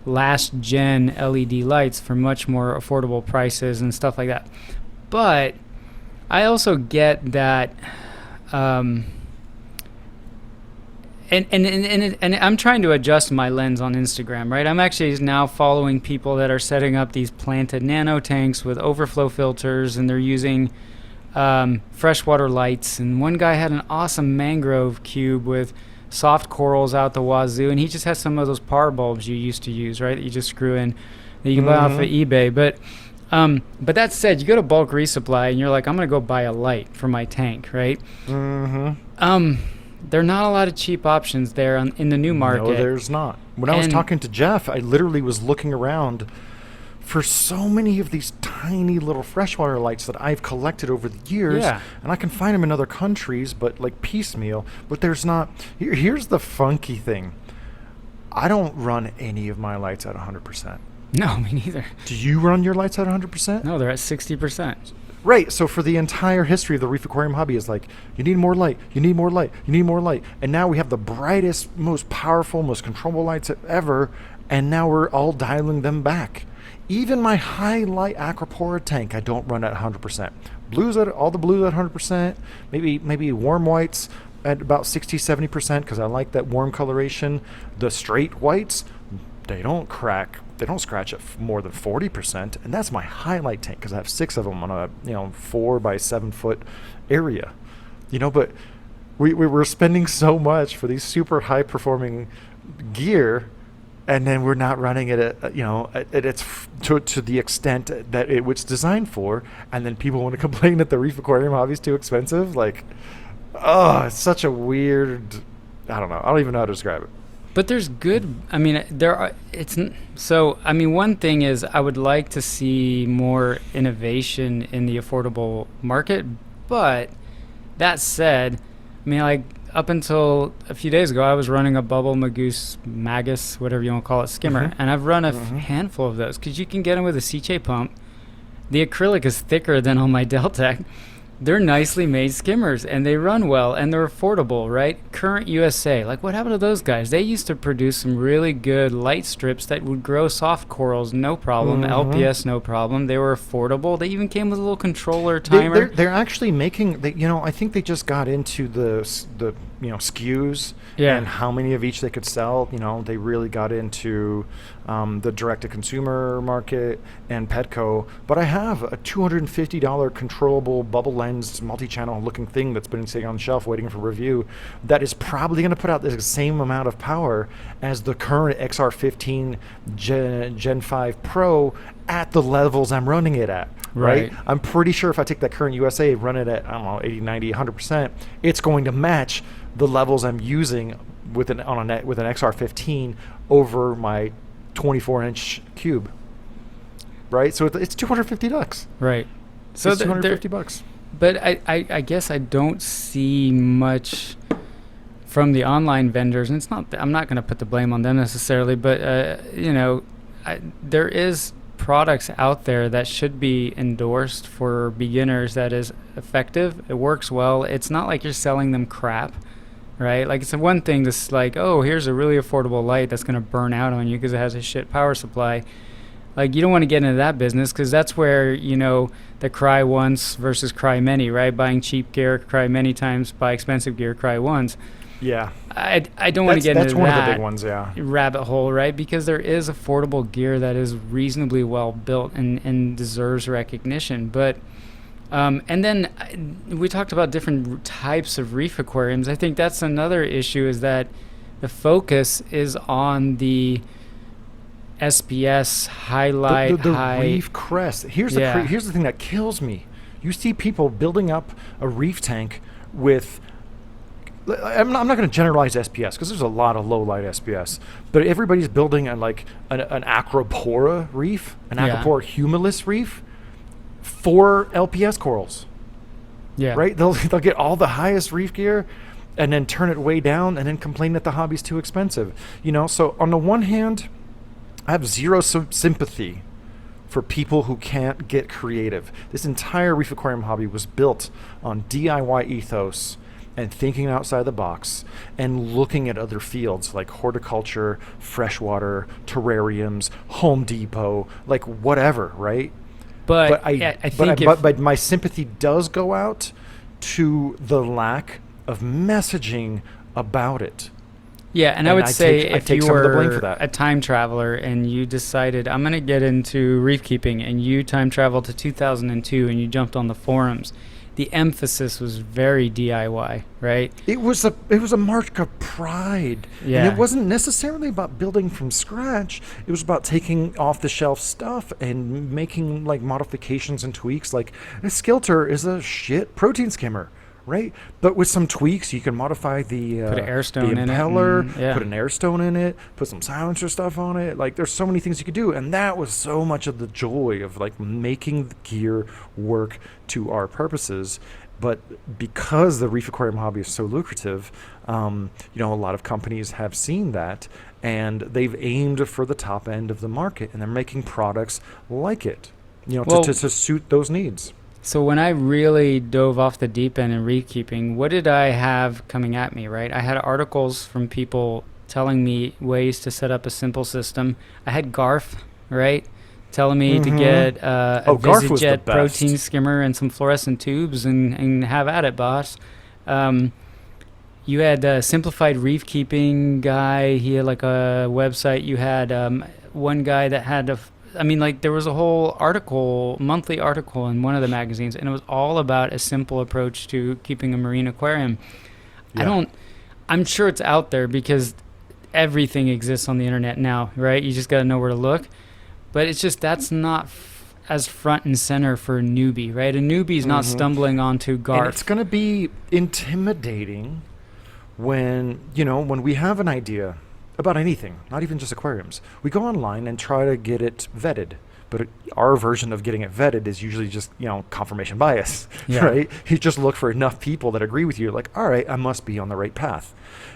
B: last gen LED lights for much more affordable prices and stuff like that. But I also get that and I'm trying to adjust my lens on Instagram, right? I'm actually now following people that are setting up these planted nano tanks with overflow filters, and they're using freshwater lights. And one guy had an awesome mangrove cube with soft corals out the wazoo, and he just has some of those par bulbs you used to use, right? That you just screw in, that you can buy off of eBay. But that said, you go to bulk resupply, and you're like, I'm gonna go buy a light for my tank, right? There are not a lot of cheap options there in the new market.
A: No, there's not. When I was talking to Jeff, I literally was looking around for so many of these tiny little freshwater lights that I've collected over the years.
B: Yeah.
A: And I can find them in other countries, but like piecemeal. But there's not. Here's the funky thing. I don't run any of my lights at 100%.
B: No, me neither.
A: Do you run your lights at 100%?
B: No, they're at 60%.
A: Right, so for the entire history of the reef aquarium hobby is like, you need more light, you need more light, you need more light. And now we have the brightest, most powerful, most controllable lights ever, and now we're all dialing them back. Even my highlight aquapora tank, I don't run at 100%. All the blues at 100%. Maybe warm whites at about 60-70% because I like that warm coloration. The straight whites, they don't crack. They don't scratch at more than 40%, and that's my highlight tank because I have 6 of them on a 4 by 7 foot area. But we're spending so much for these super high performing gear, and then we're not running it at its to the extent that it was designed for, and then people want to complain that the reef aquarium hobby is too expensive. Like, oh, it's such a weird. I don't know. I don't even know how to describe it.
B: But there's good. I mean, there are. It's so. I mean, one thing is I would like to see more innovation in the affordable market. But that said, I mean, like up until a few days ago, I was running a bubble magus, whatever you want to call it, skimmer, and I've run a handful of those because you can get them with a CJ pump. The acrylic is thicker than on my Deltek. They're nicely made skimmers, and they run well, and they're affordable, right? Current USA, like what happened to those guys? They used to produce some really good light strips that would grow soft corals, no problem. LPS, no problem. They were affordable. They even came with a little controller timer.
A: They're actually making, I think they just got into the SKUs and how many of each they could sell. They really got into the direct-to-consumer market and Petco. But I have a $250 controllable bubble lens multi-channel looking thing that's been sitting on the shelf waiting for review that is probably going to put out the same amount of power as the current XR15 Gen 5 Pro at the levels I'm running it at. Right? I'm pretty sure if I take that current USA, run it at, I don't know, 80, 90, 100%, it's going to match the levels I'm using with an XR15 over my 24-inch cube. Right? So it's $250.
B: Right.
A: So it's $250.
B: But I guess I don't see much from the online vendors, and it's not. I'm not going to put the blame on them necessarily, but there is products out there that should be endorsed for beginners that is effective. It works well. It's not like you're selling them crap, right? Like it's one thing that's like, oh, here's a really affordable light that's going to burn out on you because it has a shit power supply. Like you don't want to get into that business because that's where, the cry once versus cry many, right? Buying cheap gear, cry many times, buy expensive gear, cry once.
A: Yeah.
B: I don't want to get into
A: that's one of the big ones, yeah.
B: Rabbit hole, right? Because there is affordable gear that is reasonably well built and deserves recognition. But and then we talked about different types of reef aquariums. I think that's another issue is that the focus is on the SPS highlight
A: the
B: high
A: reef crest. Here's the thing that kills me. You see people building up a reef tank with. I'm not going to generalize SPS because there's a lot of low light SPS, but everybody's building an acropora reef, an acropora humilis reef for LPS corals.
B: Yeah.
A: Right. They'll get all the highest reef gear, and then turn it way down, and then complain that the hobby's too expensive. So on the one hand, I have zero sympathy for people who can't get creative. This entire reef aquarium hobby was built on DIY ethos and thinking outside the box and looking at other fields like horticulture, freshwater, terrariums, Home Depot, like whatever, right?
B: But
A: my sympathy does go out to the lack of messaging about it.
B: Yeah, and I would say if you were a time traveler and you decided, I'm going to get into reef keeping, and you time traveled to 2002 and you jumped on the forums, the emphasis was very DIY, right?
A: It was a mark of pride.
B: Yeah.
A: And it wasn't necessarily about building from scratch. It was about taking off-the-shelf stuff and making like modifications and tweaks. Like a Skilter is a shit protein skimmer, right? But with some tweaks, you can modify the
B: put an air stone
A: the impeller,
B: in it.
A: Put an air stone in it, put some silencer stuff on it. Like there's so many things you could do, and that was so much of the joy of like making the gear work to our purposes. But because the reef aquarium hobby is so lucrative, a lot of companies have seen that, and they've aimed for the top end of the market, and they're making products like it, to suit those needs.
B: So when I really dove off the deep end in reef keeping, what did I have coming at me, right? I had articles from people telling me ways to set up a simple system. I had Garf, right? telling me to get a
A: Oh, Garf was the
B: VisiJet protein
A: best.
B: skimmer and some fluorescent tubes and have at it, boss. Um, you had a simplified reef keeping guy. He had like a website. You had one guy that had I mean, like there was a whole article, monthly article in one of the magazines, and it was all about a simple approach to keeping a marine aquarium. I
A: Yeah.
B: don't. I'm sure it's out there because everything exists on the internet now, right? You just got to know where to look. But it's just that's not as front and center for a newbie, right? A newbie's not stumbling onto
A: And it's
B: Garf.
A: going to be intimidating when we have an idea about anything, not even just aquariums. We go online and try to get it vetted. But our version of getting it vetted is usually just, confirmation bias,
B: Yeah.
A: right? You just look for enough people that agree with you, like, all right, I must be on the right path.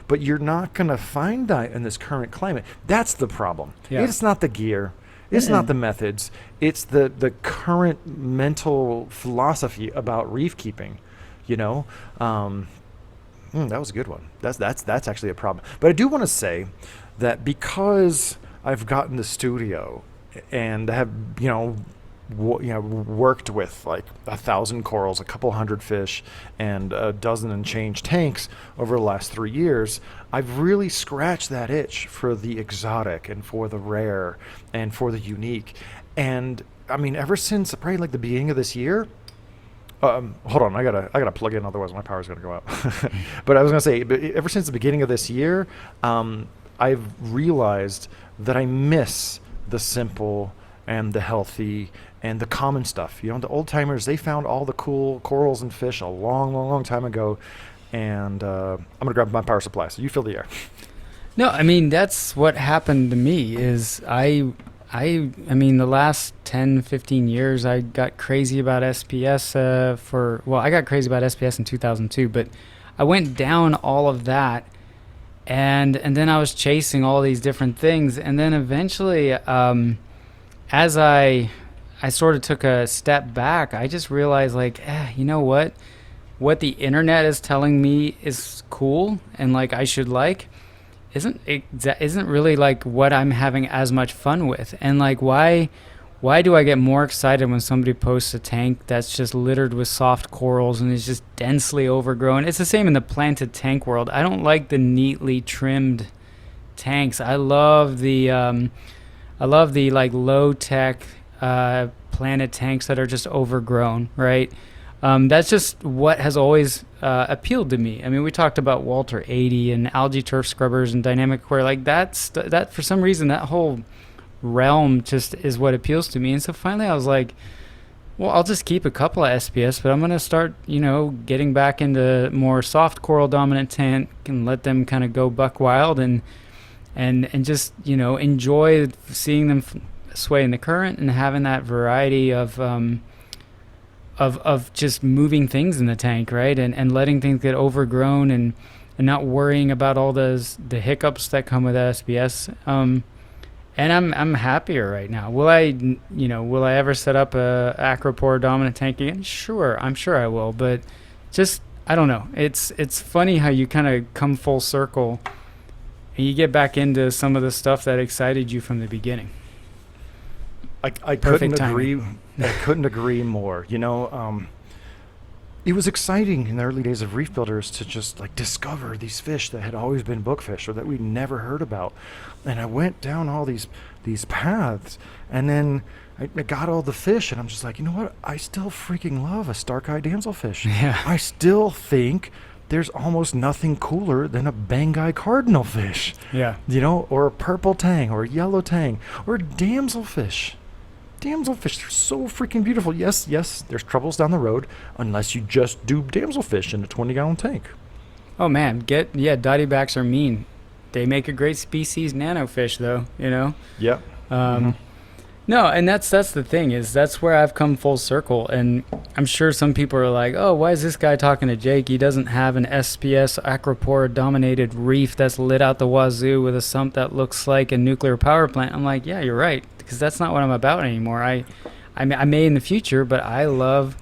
A: But you're not going to find that in this current climate. That's the problem.
B: Yeah.
A: It's not the gear. It's not the methods. It's the current mental philosophy about reef keeping, you know? That was a good one. That's actually a problem. But I do want to say that because I've gotten the studio and have worked with like 1,000 corals, a couple hundred fish, and a dozen and change tanks over the last 3 years, I've really scratched that itch for the exotic and for the rare and for the unique. And I mean, ever since probably like the beginning of this year. Hold on, I gotta plug in, otherwise my power's gonna go out. But I was gonna say, ever since the beginning of this year, I've realized that I miss the simple and the healthy and the common stuff. The old timers, they found all the cool corals and fish a long, long, long time ago. And I'm gonna grab my power supply. So you fill the air.
B: No, I mean that's what happened to me. Is I mean, the last 10, 15 years, I got crazy about SPS I got crazy about SPS in 2002, but I went down all of that, and then I was chasing all these different things, and then eventually, as I sort of took a step back, I just realized, like, you know what? What the internet is telling me is cool, and, like, I should like, isn't really like what I'm having as much fun with. And like why do I get more excited when somebody posts a tank that's just littered with soft corals and is just densely overgrown? It's the same in the planted tank world. I don't like the neatly trimmed tanks. I love the like low tech planted tanks that are just overgrown, right? That's just what has always appealed to me. I mean, we talked about Walter 80 and algae turf scrubbers and dynamic aquaria. Like that for some reason, that whole realm just is what appeals to me. And so finally I was like, well, I'll just keep a couple of SPS, but I'm going to start, getting back into more soft coral dominant tank and let them kind of go buck wild and just, enjoy seeing them sway in the current and having that variety of just moving things in the tank, right? And letting things get overgrown and not worrying about all the hiccups that come with SPS. And I'm happier right now. Will I ever set up a acropore dominant tank again? Sure, I'm sure I will. But just, I don't know. It's funny how you kind of come full circle and you get back into some of the stuff that excited you from the beginning.
A: I couldn't agree. I couldn't agree more. It was exciting in the early days of Reef Builders to just like discover these fish that had always been bookfish or that we'd never heard about. And I went down all these paths, and then I got all the fish, and I'm just like, you know what? I still freaking love a stark-eyed damselfish.
B: Yeah.
A: I still think there's almost nothing cooler than a Banggai cardinal fish.
B: Yeah.
A: Or a purple tang, or a yellow tang, or a damselfish. Damselfish, they're so freaking beautiful. Yes, there's troubles down the road unless you just do damselfish in a 20-gallon tank.
B: Oh man, dotty backs are mean. They make a great species nanofish, though.
A: Yep.
B: No, and that's the thing, is that's where I've come full circle. And I'm sure some people are like, oh, why is this guy talking to Jake? He doesn't have an SPS acropora dominated reef that's lit out the wazoo with a sump that looks like a nuclear power plant. I'm like, yeah, you're right, because that's not what I'm about anymore. I may in the future, but I love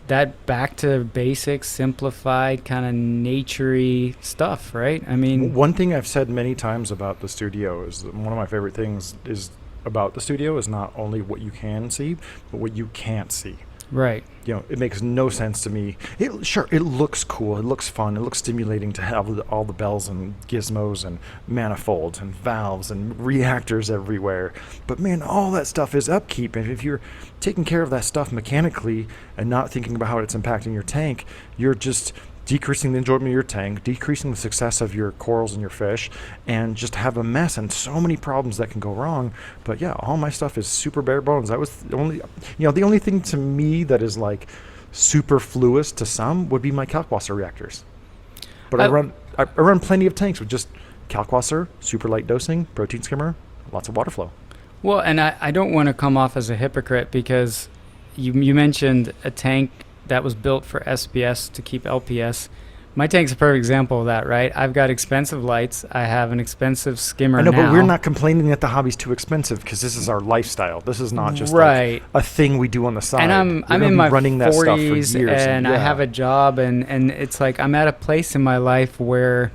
B: that back to basics, simplified, kind of nature-y stuff, right? I mean,
A: one thing I've said many times about the studio is that one of my favorite things is about the studio is not only what you can see, but what you can't see.
B: Right.
A: It makes no sense to me. It looks cool. It looks fun. It looks stimulating to have all the bells and gizmos and manifolds and valves and reactors everywhere. But man, all that stuff is upkeep. And if you're taking care of that stuff mechanically and not thinking about how it's impacting your tank, you're just decreasing the enjoyment of your tank, decreasing the success of your corals and your fish, and just have a mess and so many problems that can go wrong. But yeah, all my stuff is super bare bones. That was the only thing to me that is like superfluous to some would be my kalkwasser reactors. But I run plenty of tanks with just kalkwasser, super light dosing, protein skimmer, lots of water flow.
B: Well, and I don't want to come off as a hypocrite because you mentioned a tank that was built for SPS to keep LPS. My tank's a perfect example of that, right? I've got expensive lights. I have an expensive skimmer.
A: I know,
B: now.
A: but we're not complaining that the hobby's too expensive because this is our lifestyle. This is not just
B: right.
A: like a thing we do on the side.
B: And I'm in my
A: running
B: 40s
A: that stuff for years,
B: and I have a job, and it's like I'm at a place in my life where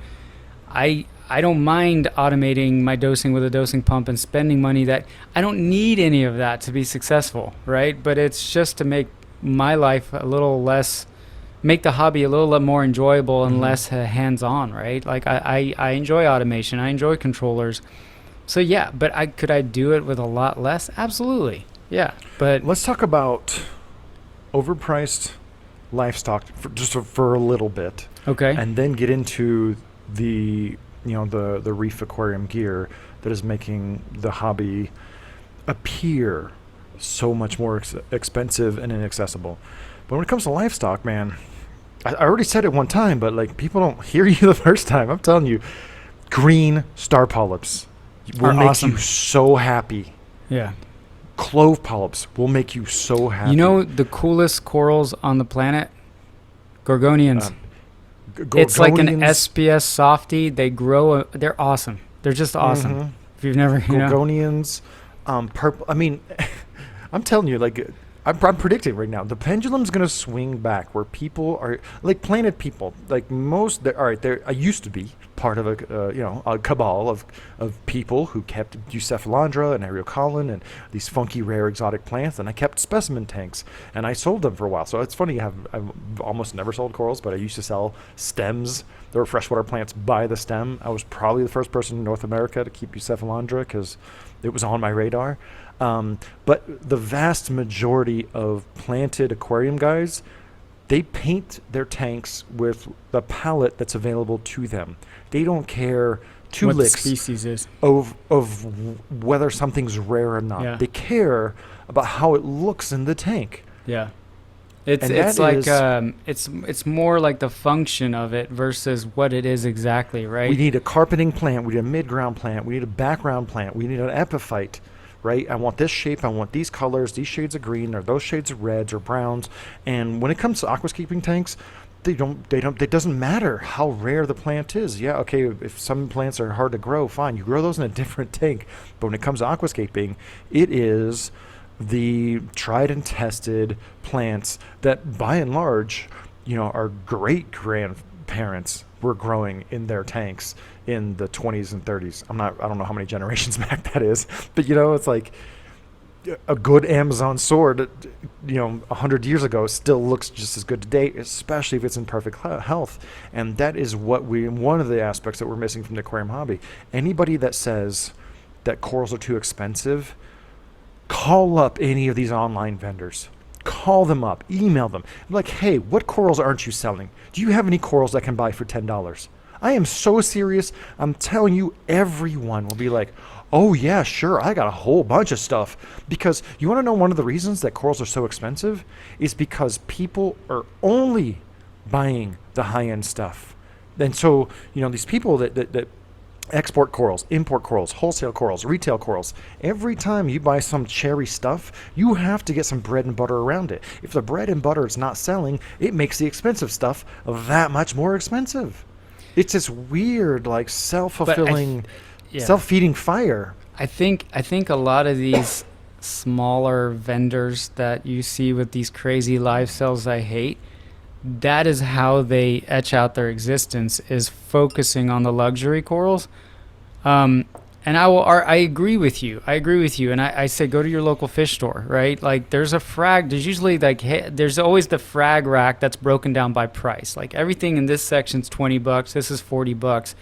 B: I don't mind automating my dosing with a dosing pump and spending money that I don't need any of that to be successful, right? But it's just to make my life a little less, make the hobby a little more enjoyable and less hands-on, right? Like I enjoy automation, I enjoy controllers, so yeah. But could I do it with a lot less? Absolutely, yeah. But
A: let's talk about overpriced livestock for a little bit,
B: okay,
A: and then get into the reef aquarium gear that is making the hobby appear so much more expensive and inaccessible. But when it comes to livestock, man, I already said it one time, but like people don't hear you the first time. I'm telling you, green star polyps will make
B: awesome.
A: you so happy.
B: Yeah.
A: Clove polyps will make you so happy.
B: You know the coolest corals on the planet? Gorgonians. It's like an SPS softie. They grow. They're awesome. They're just awesome.
A: Mm-hmm.
B: If you've never,
A: Gorgonians, purple. I mean, I'm telling you, like, I'm predicting right now, the pendulum's going to swing back where people are, like planted people, like I used to be part of a cabal of people who kept Bucephalandra and Ariocolin and these funky, rare, exotic plants, and I kept specimen tanks, and I sold them for a while. So it's funny, I've almost never sold corals, but I used to sell stems. There were freshwater plants by the stem. I was probably the first person in North America to keep Bucephalandra because it was on my radar. But the vast majority of planted aquarium guys, they paint their tanks with the palette that's available to them. They don't care
B: what
A: licks
B: the species is
A: of whether something's rare or not.
B: Yeah.
A: They care about how it looks in the tank.
B: Yeah. It's more like the function of it versus what it is exactly, right?
A: We need a carpeting plant. We need a mid-ground plant. We need a background plant. We need an epiphyte. Right? I want this shape, I want these colors, these shades of green, or those shades of reds or browns. And when it comes to aquascaping tanks, it doesn't matter how rare the plant is. Yeah, okay, if some plants are hard to grow, fine, you grow those in a different tank. But when it comes to aquascaping, it is the tried and tested plants that by and large, our great grandparents were growing in their tanks in the 20s and 30s. I don't know how many generations back that is, but it's like a good Amazon sword, 100 years ago still looks just as good today, especially if it's in perfect health. And that is one of the aspects that we're missing from the aquarium hobby. Anybody that says that corals are too expensive, call up any of these online vendors. Call them up, email them. Like, hey, what corals aren't you selling? Do you have any corals that can buy for $10? I am so serious. I'm telling you, everyone will be like, oh yeah, sure, I got a whole bunch of stuff. Because you want to know one of the reasons that corals are so expensive is because people are only buying the high-end stuff. And so, these people that export corals, import corals, wholesale corals, retail corals. Every time you buy some cherry stuff, you have to get some bread and butter around it. If the bread and butter is not selling, it makes the expensive stuff that much more expensive. It's this weird, like self-fulfilling, self-feeding fire.
B: I think a lot of these smaller vendors that you see with these crazy live sales I hate, that is how they etch out their existence, is focusing on the luxury corals. And And I agree with you. And I say go to your local fish store, right? Like there's usually like, there's always the frag rack that's broken down by price. Like everything in this section's $20. This is $40.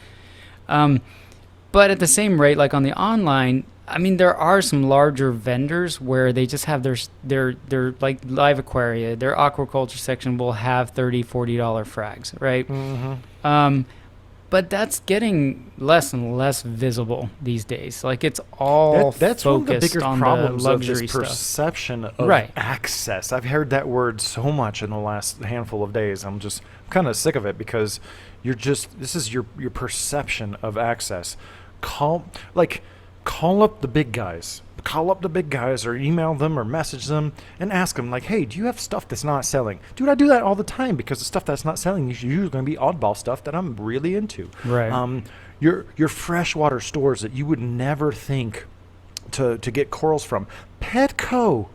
B: But at the same rate, like on the online, I mean, there are some larger vendors where they just have their like live aquaria, their aquaculture section will have $30-$40 frags, right?
A: Mm-hmm.
B: But that's getting less and less visible these days. Like it's all
A: that's one of the
B: focused
A: bigger
B: on
A: problems
B: the
A: of this
B: luxury stuff.
A: perception of
B: Right.
A: access. I've heard that word so much in the last handful of days. I'm kind of sick of it because this is your perception of access. Call up the big guys. Call up the big guys or email them or message them and ask them like, hey, do you have stuff that's not selling? Dude, I do that all the time because the stuff that's not selling is usually going to be oddball stuff that I'm really into.
B: Right.
A: Your freshwater stores that you would never think to get corals from. Petco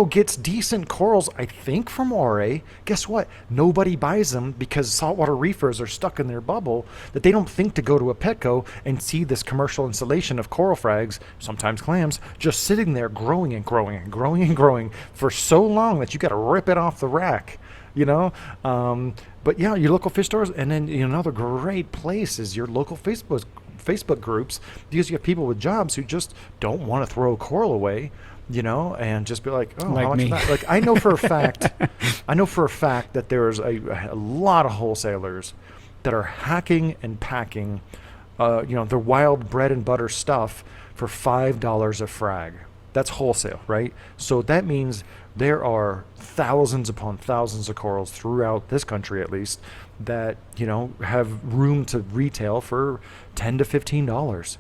A: gets decent corals, I think, from RA. Guess what? Nobody buys them because saltwater reefers are stuck in their bubble that they don't think to go to a Petco and see this commercial installation of coral frags, sometimes clams, just sitting there growing and growing and growing and growing for so long that you got to rip it off the rack, you know? But yeah, your local fish stores, and then another great place is your local Facebook groups, because you have people with jobs who just don't want to throw coral away, and just be like, oh,
B: Like
A: how much
B: me.
A: is that? Like, I know for a fact that there's a lot of wholesalers that are hacking and packing, their wild bread and butter stuff for $5 a frag. That's wholesale, right? So that means there are thousands upon thousands of corals throughout this country, at least, that have room to retail for $10 to $15.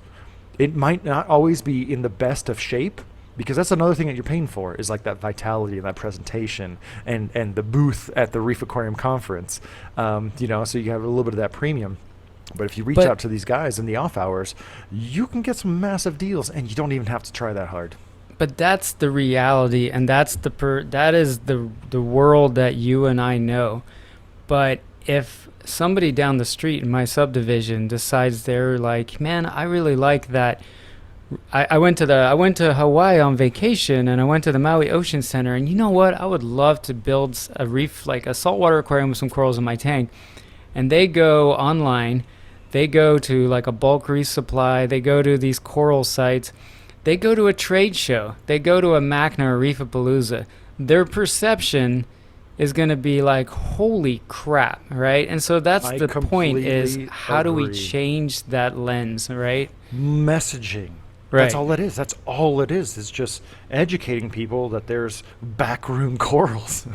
A: It might not always be in the best of shape, because that's another thing that you're paying for, is like that vitality and that presentation and the booth at the Reef Aquarium Conference, so you have a little bit of that premium. But if you reach out to these guys in the off hours, you can get some massive deals, and you don't even have to try that hard.
B: But that's the reality, and that is the world that you and I know. But if somebody down the street in my subdivision decides they're like, man, I really like that. I went to Hawaii on vacation, and I went to the Maui Ocean Center, and you know what? I would love to build a reef, like a saltwater aquarium with some corals in my tank. And they go online, they go to like a bulk reef supply, they go to these coral sites, they go to a trade show, they go to a MACNA or Reefapalooza. Their perception is going to be like, holy crap, right? And so that's the point, is how do we change that lens, right?
A: Messaging.
B: Right.
A: That's all it is. That's all it is just educating people that there's backroom corals.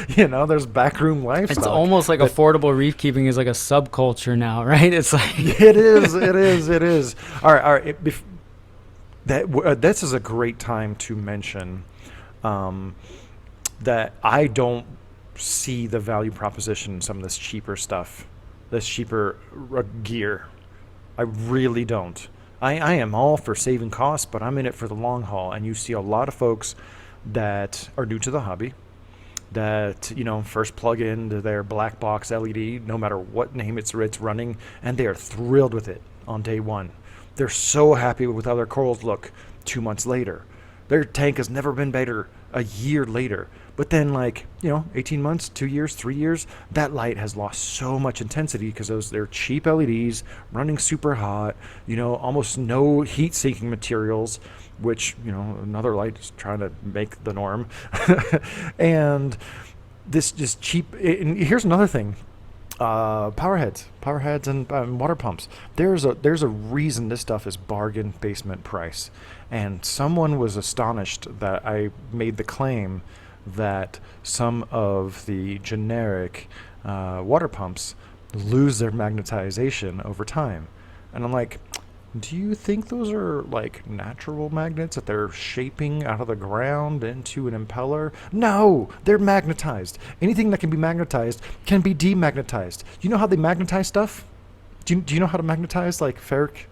A: There's backroom livestock.
B: It's almost like affordable reef keeping is like a subculture now, right? It's like
A: it is. All right. This is a great time to mention that I don't see the value proposition in some of this cheaper stuff, this cheaper gear. I really don't. I am all for saving costs, but I'm in it for the long haul. And you see a lot of folks that are new to the hobby that, first plug into their black box LED, no matter what name it's running, and they are thrilled with it on day one. They're so happy with how their corals look 2 months later. Their tank has never been better a year later. But then 18 months, 2 years, 3 years, that light has lost so much intensity because they're cheap LEDs running super hot, almost no heat seeking materials, which, another light is trying to make the norm. And this just cheap. And here's another thing. Power heads and water pumps. There's a reason this stuff is bargain basement price. And someone was astonished that I made the claim that some of the generic water pumps lose their magnetization over time. And I'm like, do you think those are like natural magnets that they're shaping out of the ground into an impeller? No, they're magnetized. Anything that can be magnetized can be demagnetized. You know how they magnetize stuff? Do you know how to magnetize like ferric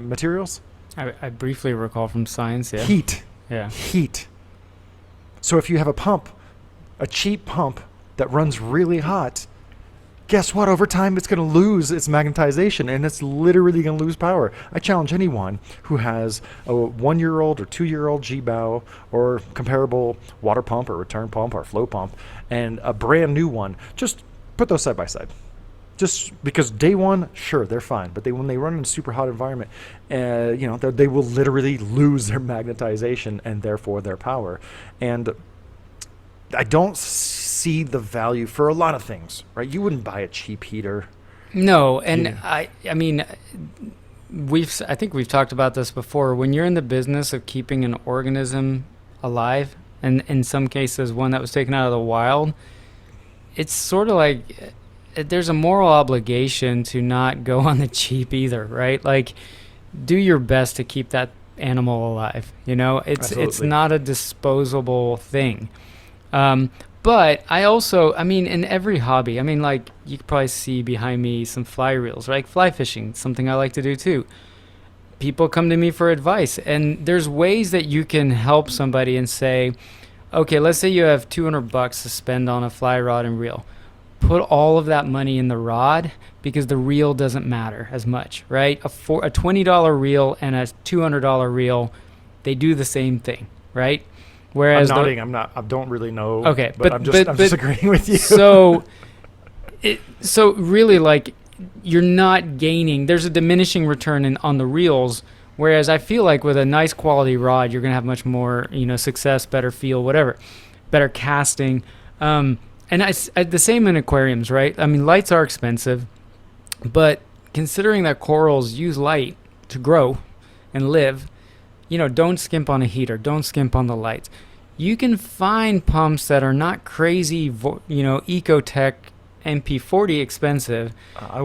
A: materials?
B: I briefly recall from science, yeah.
A: Heat.
B: Yeah.
A: Heat. So if you have a cheap pump that runs really hot, guess what? Over time, it's going to lose its magnetization, and it's literally going to lose power. I challenge anyone who has a 1-year-old or 2-year-old G-bow or comparable water pump or return pump or flow pump and a brand new one, just put those side by side. Just because day one, sure, they're fine, but when they run in a super hot environment, they will literally lose their magnetization and therefore their power. And I don't see the value for a lot of things, right? You wouldn't buy a cheap heater.
B: No, and I mean, I think we've talked about this before. When you're in the business of keeping an organism alive, and in some cases one that was taken out of the wild, it's sort of like there's a moral obligation to not go on the cheap either, right? Like, do your best to keep that animal alive. It's not a disposable thing. But in every hobby, like you could probably see behind me some fly reels, right? Fly fishing, something I like to do too. People come to me for advice, and there's ways that you can help somebody and say, okay, let's say you have $200 to spend on a fly rod and reel. Put all of that money in the rod because the reel doesn't matter as much, right? A $20 reel and a $200 reel, they do the same thing, right? Whereas
A: I'm nodding. I don't really know.
B: Okay,
A: but I'm just agreeing with you.
B: So really, like, you're not gaining. There's a diminishing return on the reels. Whereas I feel like with a nice quality rod, you're gonna have much more, success, better feel, whatever, better casting. And the same in aquariums, right? Lights are expensive, but considering that corals use light to grow and live, don't skimp on a heater. Don't skimp on the lights. You can find pumps that are not crazy, Ecotech MP40 expensive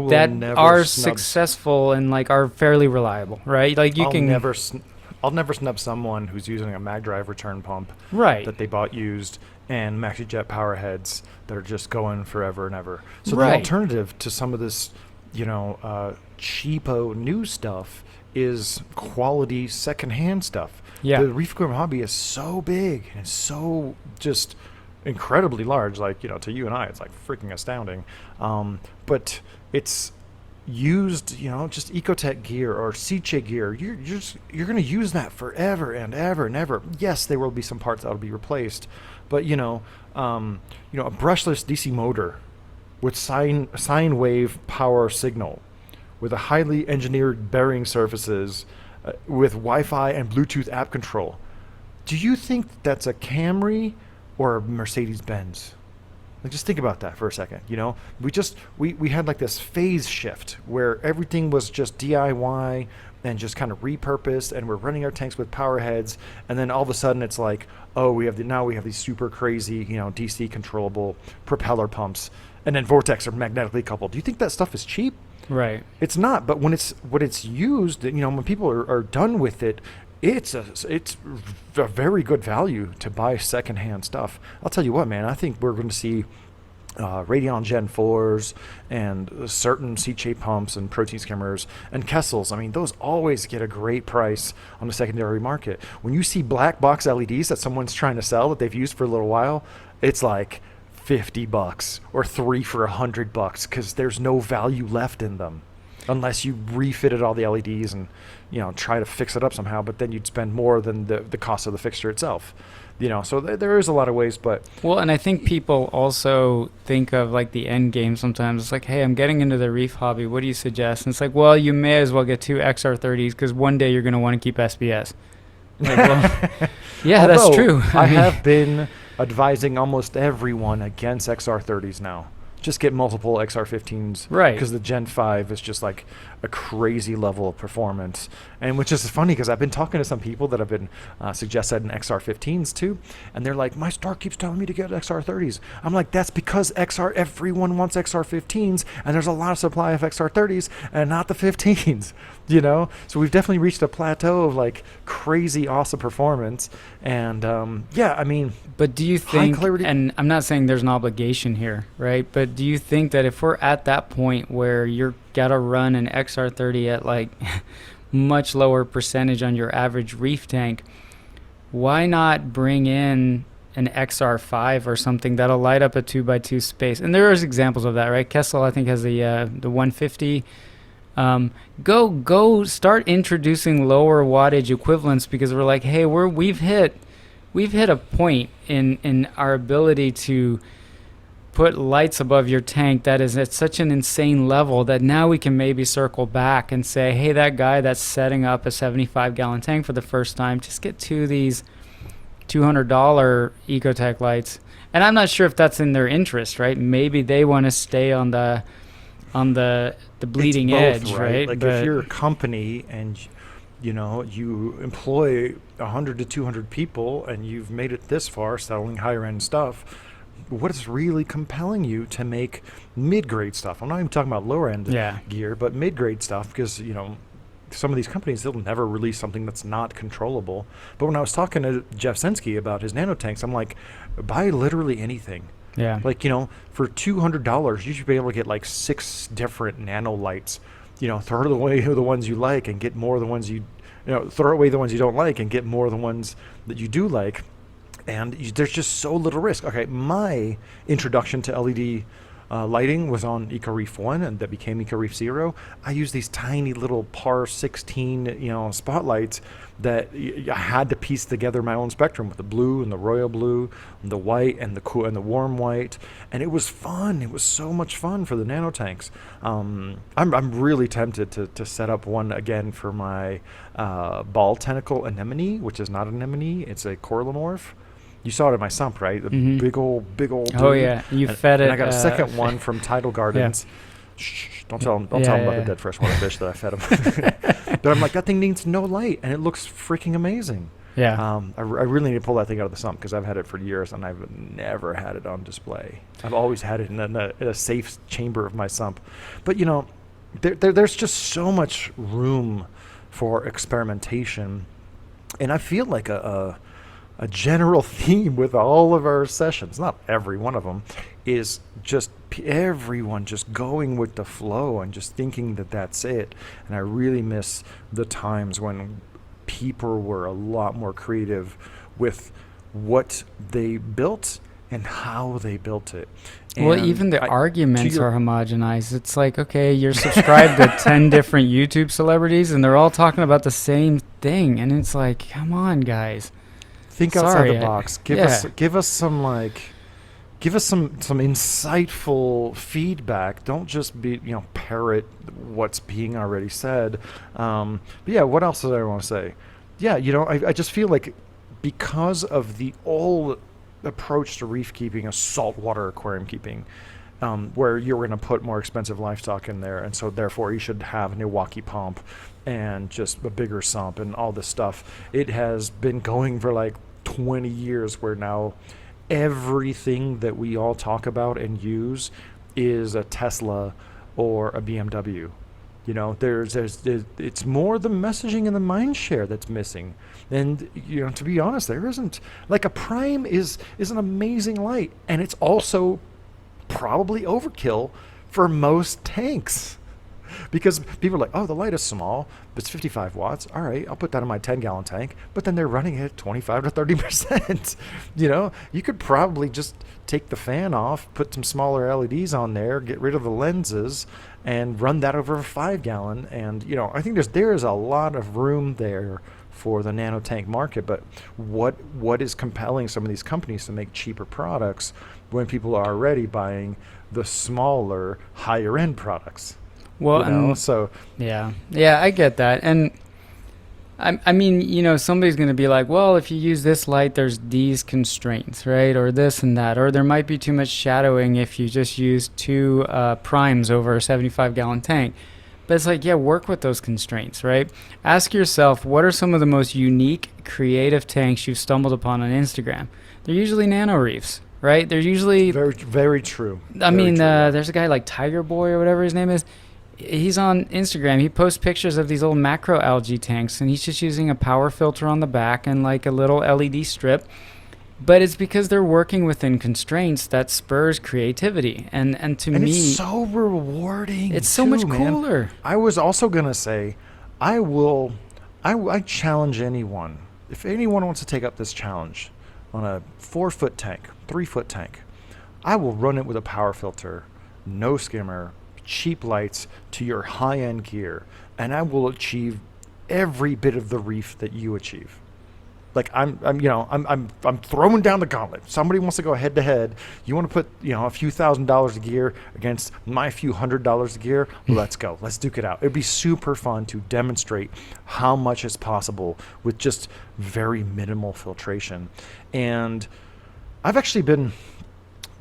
B: that are successful and like are fairly reliable, right? Like
A: I'll never snub someone who's using a mag drive return pump,
B: right,
A: that they bought used, and MaxiJet power heads that are just going forever and ever. So
B: right.
A: The alternative to some of this, cheapo new stuff is quality secondhand stuff.
B: Yeah.
A: The reef aquarium hobby is so big and so just incredibly large. Like, to you and I, it's like freaking astounding. But it's used, just Ecotech gear or Seiche gear. You're going to use that forever and ever and ever. Yes, there will be some parts that will be replaced, but a brushless DC motor with sine wave power signal, with a highly engineered bearing surfaces, with Wi-Fi and Bluetooth app control. Do you think that's a Camry or a Mercedes-Benz? Like, just think about that for a second. We had like this phase shift where everything was just DIY and just kind of repurposed, and we're running our tanks with power heads, and then all of a sudden it's like, oh, we have these super crazy, DC controllable propeller pumps, and then vortex are magnetically coupled. Do you think that stuff is cheap?
B: Right.
A: It's not, but when it's used, when people are done with it, it's a very good value to buy secondhand stuff. I'll tell you what, man, I think we're going to see Radeon Gen 4s and certain Seiche pumps and protein skimmers and Kessels. Those always get a great price on the secondary market. When you see black box LEDs that someone's trying to sell that they've used for a little while, it's like $50 or 3 for $100 because there's no value left in them unless you refitted all the LEDs and try to fix it up somehow, but then you'd spend more than the cost of the fixture itself. So there is a lot of ways, but
B: and I think people also think of like the end game sometimes. It's like, hey, I'm getting into the reef hobby, what do you suggest? And it's like, well, you may as well get 2 XR30s because one day you're going to want to keep SBS. Like, well, yeah, that's true.
A: I have been advising almost everyone against XR30s now. Just get multiple XR15s,
B: right?
A: Because the Gen 5 is just like a crazy level of performance, and which is funny because I've been talking to some people that have been suggested in XR15s too, and they're like, my store keeps telling me to get XR30s. I'm like, that's because everyone wants XR15s, and there's a lot of supply of XR30s and not the 15s. So we've definitely reached a plateau of like crazy awesome performance, and
B: but do you think, and I'm not saying there's an obligation here, right? But do you think that if we're at that point where you're gotta run an XR30 at like much lower percentage on your average reef tank, why not bring in an XR5 or something that'll light up a 2x2 space. And there is examples of that, right? Kessel, I think, has the 150. Go start introducing lower wattage equivalents, because we're like, hey, we've hit a point in our ability to put lights above your tank that is at such an insane level that now we can maybe circle back and say, hey, that guy that's setting up a 75-gallon tank for the first time, just get two of these $200 Ecotech lights. And I'm not sure if that's in their interest, right? Maybe they want to stay on the bleeding edge, right?
A: Like, if you're a company and you employ 100 to 200 people and you've made it this far selling higher end stuff, what is really compelling you to make mid-grade stuff? I'm not even talking about lower end gear, but mid-grade stuff, because some of these companies, they'll never release something that's not controllable. But when I was talking to Jeff Sensky about his nano tanks, I'm like, buy literally anything.
B: Yeah.
A: Like, for $200, you should be able to get like 6 different nano lights. Throw away the ones you like and get more of the ones throw away the ones you don't like and get more of the ones that you do like. And there's just so little risk. Okay, my introduction to LED lighting was on EcoReef 1, and that became EcoReef 0. I used these tiny little PAR 16, spotlights that I had to piece together my own spectrum with the blue and the royal blue and the white and the cool and the warm white, and it was fun. It was so much fun for the nano tanks. I'm really tempted to set up one again for my ball tentacle anemone, which is not an anemone, it's a coralomorph. You saw it in my sump, right? The big old dude.
B: Oh yeah, you fed it.
A: And I got a second one from Tidal Gardens. Yeah. Shh, don't tell them about the dead freshwater fish that I fed them. But I'm like, that thing needs no light, and it looks freaking amazing.
B: Yeah.
A: I really need to pull that thing out of the sump, because I've had it for years, and I've never had it on display. I've always had it in a safe chamber of my sump. But there's just so much room for experimentation, and I feel like a general theme with all of our sessions, not every one of them, is just everyone just going with the flow and just thinking that that's it. And I really miss the times when people were a lot more creative with what they built and how they built it. And
B: well, even the arguments are homogenized. It's like, okay, you're subscribed to 10 different YouTube celebrities, and they're all talking about the same thing. And it's like, come on, guys.
A: Think outside the box. Give us some insightful feedback. Don't just be parrot what's being already said. But yeah, what else did I want to say? Yeah, I just feel like, because of the old approach to reef keeping, a saltwater aquarium keeping, where you're going to put more expensive livestock in there, and so therefore you should have a Milwaukee pump and just a bigger sump and all this stuff. It has been going for like 20 years, where now everything that we all talk about and use is a Tesla or a BMW. It's more the messaging and the mind share that's missing. And to be honest, there isn't. Like, a Prime is an amazing light, and it's also probably overkill for most tanks. Because people are like, oh, the light is small, but it's 55 watts. All right, I'll put that in my 10-gallon tank. But then they're running it at 25 to 30%. You could probably just take the fan off, put some smaller LEDs on there, get rid of the lenses, and run that over a 5-gallon. And, I think there's a lot of room there for the nano tank market. But what is compelling some of these companies to make cheaper products when people are already buying the smaller, higher-end products?
B: Well, yeah, I get that. And I mean, somebody's going to be like, well, if you use this light, there's these constraints, right? Or this and that. Or there might be too much shadowing if you just use 2 primes over a 75-gallon tank. But it's like, yeah, work with those constraints, right? Ask yourself, what are some of the most unique, creative tanks you've stumbled upon on Instagram? They're usually nano reefs, right? They're usually...
A: Very, very true.
B: There's a guy like Tiger Boy or whatever his name is. He's on Instagram. He posts pictures of these old macro algae tanks, and he's just using a power filter on the back and like a little LED strip. But it's because they're working within constraints that spurs creativity. And to me,
A: it's so rewarding.
B: It's so much cooler.
A: Man. I was also going to say, I challenge anyone. If anyone wants to take up this challenge, on a 4-foot tank, 3-foot tank, I will run it with a power filter, no skimmer, cheap lights to your high-end gear, and I will achieve every bit of the reef that you achieve. Like I'm throwing down the gauntlet. Somebody wants to go head to head. You want to put, a few $1,000s of gear against my few $100s of gear. Let's go. Let's duke it out. It'd be super fun to demonstrate how much is possible with just very minimal filtration. And I've actually been,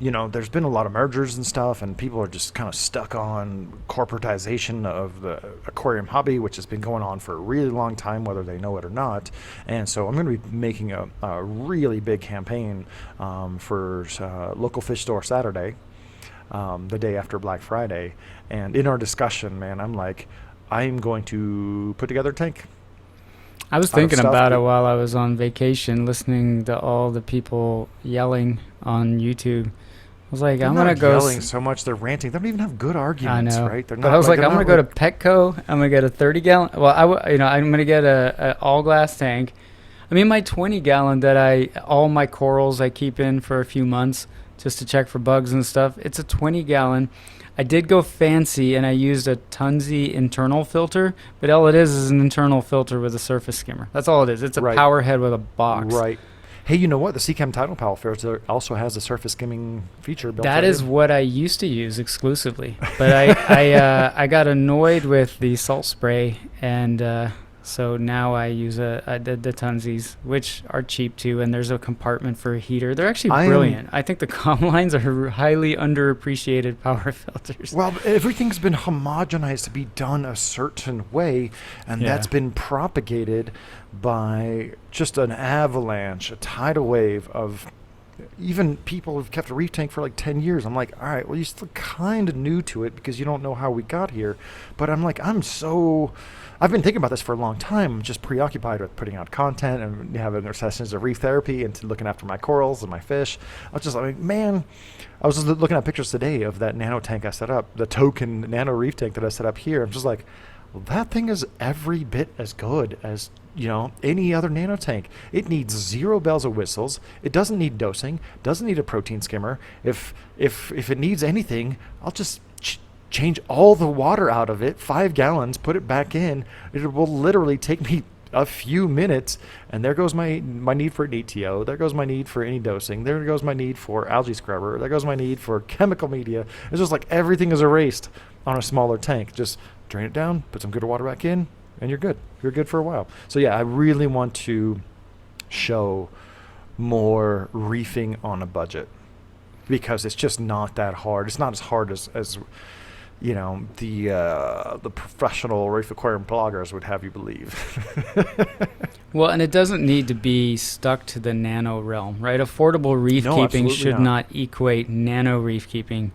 A: there's been a lot of mergers and stuff, and people are just kind of stuck on corporatization of the aquarium hobby, which has been going on for a really long time, whether they know it or not. And so I'm going to be making a really big campaign for Local Fish Store Saturday, the day after Black Friday. And in our discussion, man, I'm like, I'm going to put together a tank.
B: I was thinking about it while I was on vacation, listening to all the people yelling on YouTube. I was like, I'm going to go...
A: They're not yelling so much, they're ranting. They don't even have good arguments,
B: I know.
A: right? They're not,
B: but I was like, I'm going to go to Petco. I'm going to get a 30-gallon... Well, I'm going to get a all-glass tank. I mean, my 20-gallon that all my corals I keep in for a few months just to check for bugs and stuff, it's a 20-gallon. I did go fancy, and I used a Tunzi internal filter, but all it is an internal filter with a surface skimmer. That's all it is. It's a power head with a box.
A: Right. Hey, you know what? The Seachem Tidal Power filter also has a surface skimming feature built in.
B: That is what I used to use exclusively, but I got annoyed with the salt spray, and so now I use the Tunzis, which are cheap too, and there's a compartment for a heater. They're actually brilliant. I think the Comlines are highly underappreciated power filters.
A: Well, everything's been homogenized to be done a certain way, and that's been propagated by just an avalanche, a tidal wave of even people who've kept a reef tank for like 10 years. I'm like, all right, well, you're still kind of new to it because you don't know how we got here. But I'm like, I've been thinking about this for a long time. I'm just preoccupied with putting out content and having sessions of reef therapy and looking after my corals and my fish. I was just like, man, I was just looking at pictures today of that nano tank I set up, the token nano reef tank that I set up here. I'm just like, well, that thing is every bit as good as any other nano tank. It needs 0 bells or whistles. It doesn't need dosing. Doesn't need a protein skimmer. If it needs anything, I'll just change all the water out of it, 5 gallons, put it back in. It will literally take me a few minutes, and there goes my need for an ETO. There goes my need for any dosing. There goes my need for algae scrubber. There goes my need for chemical media. It's just like everything is erased on a smaller tank. Just drain it down, put some good water back in, and you're good. You're good for a while. So yeah, I really want to show more reefing on a budget because it's just not that hard. It's not as hard as the professional reef aquarium bloggers would have you believe.
B: Well, and it doesn't need to be stuck to the nano realm, right? Affordable reef keeping should not equate nano reef keeping.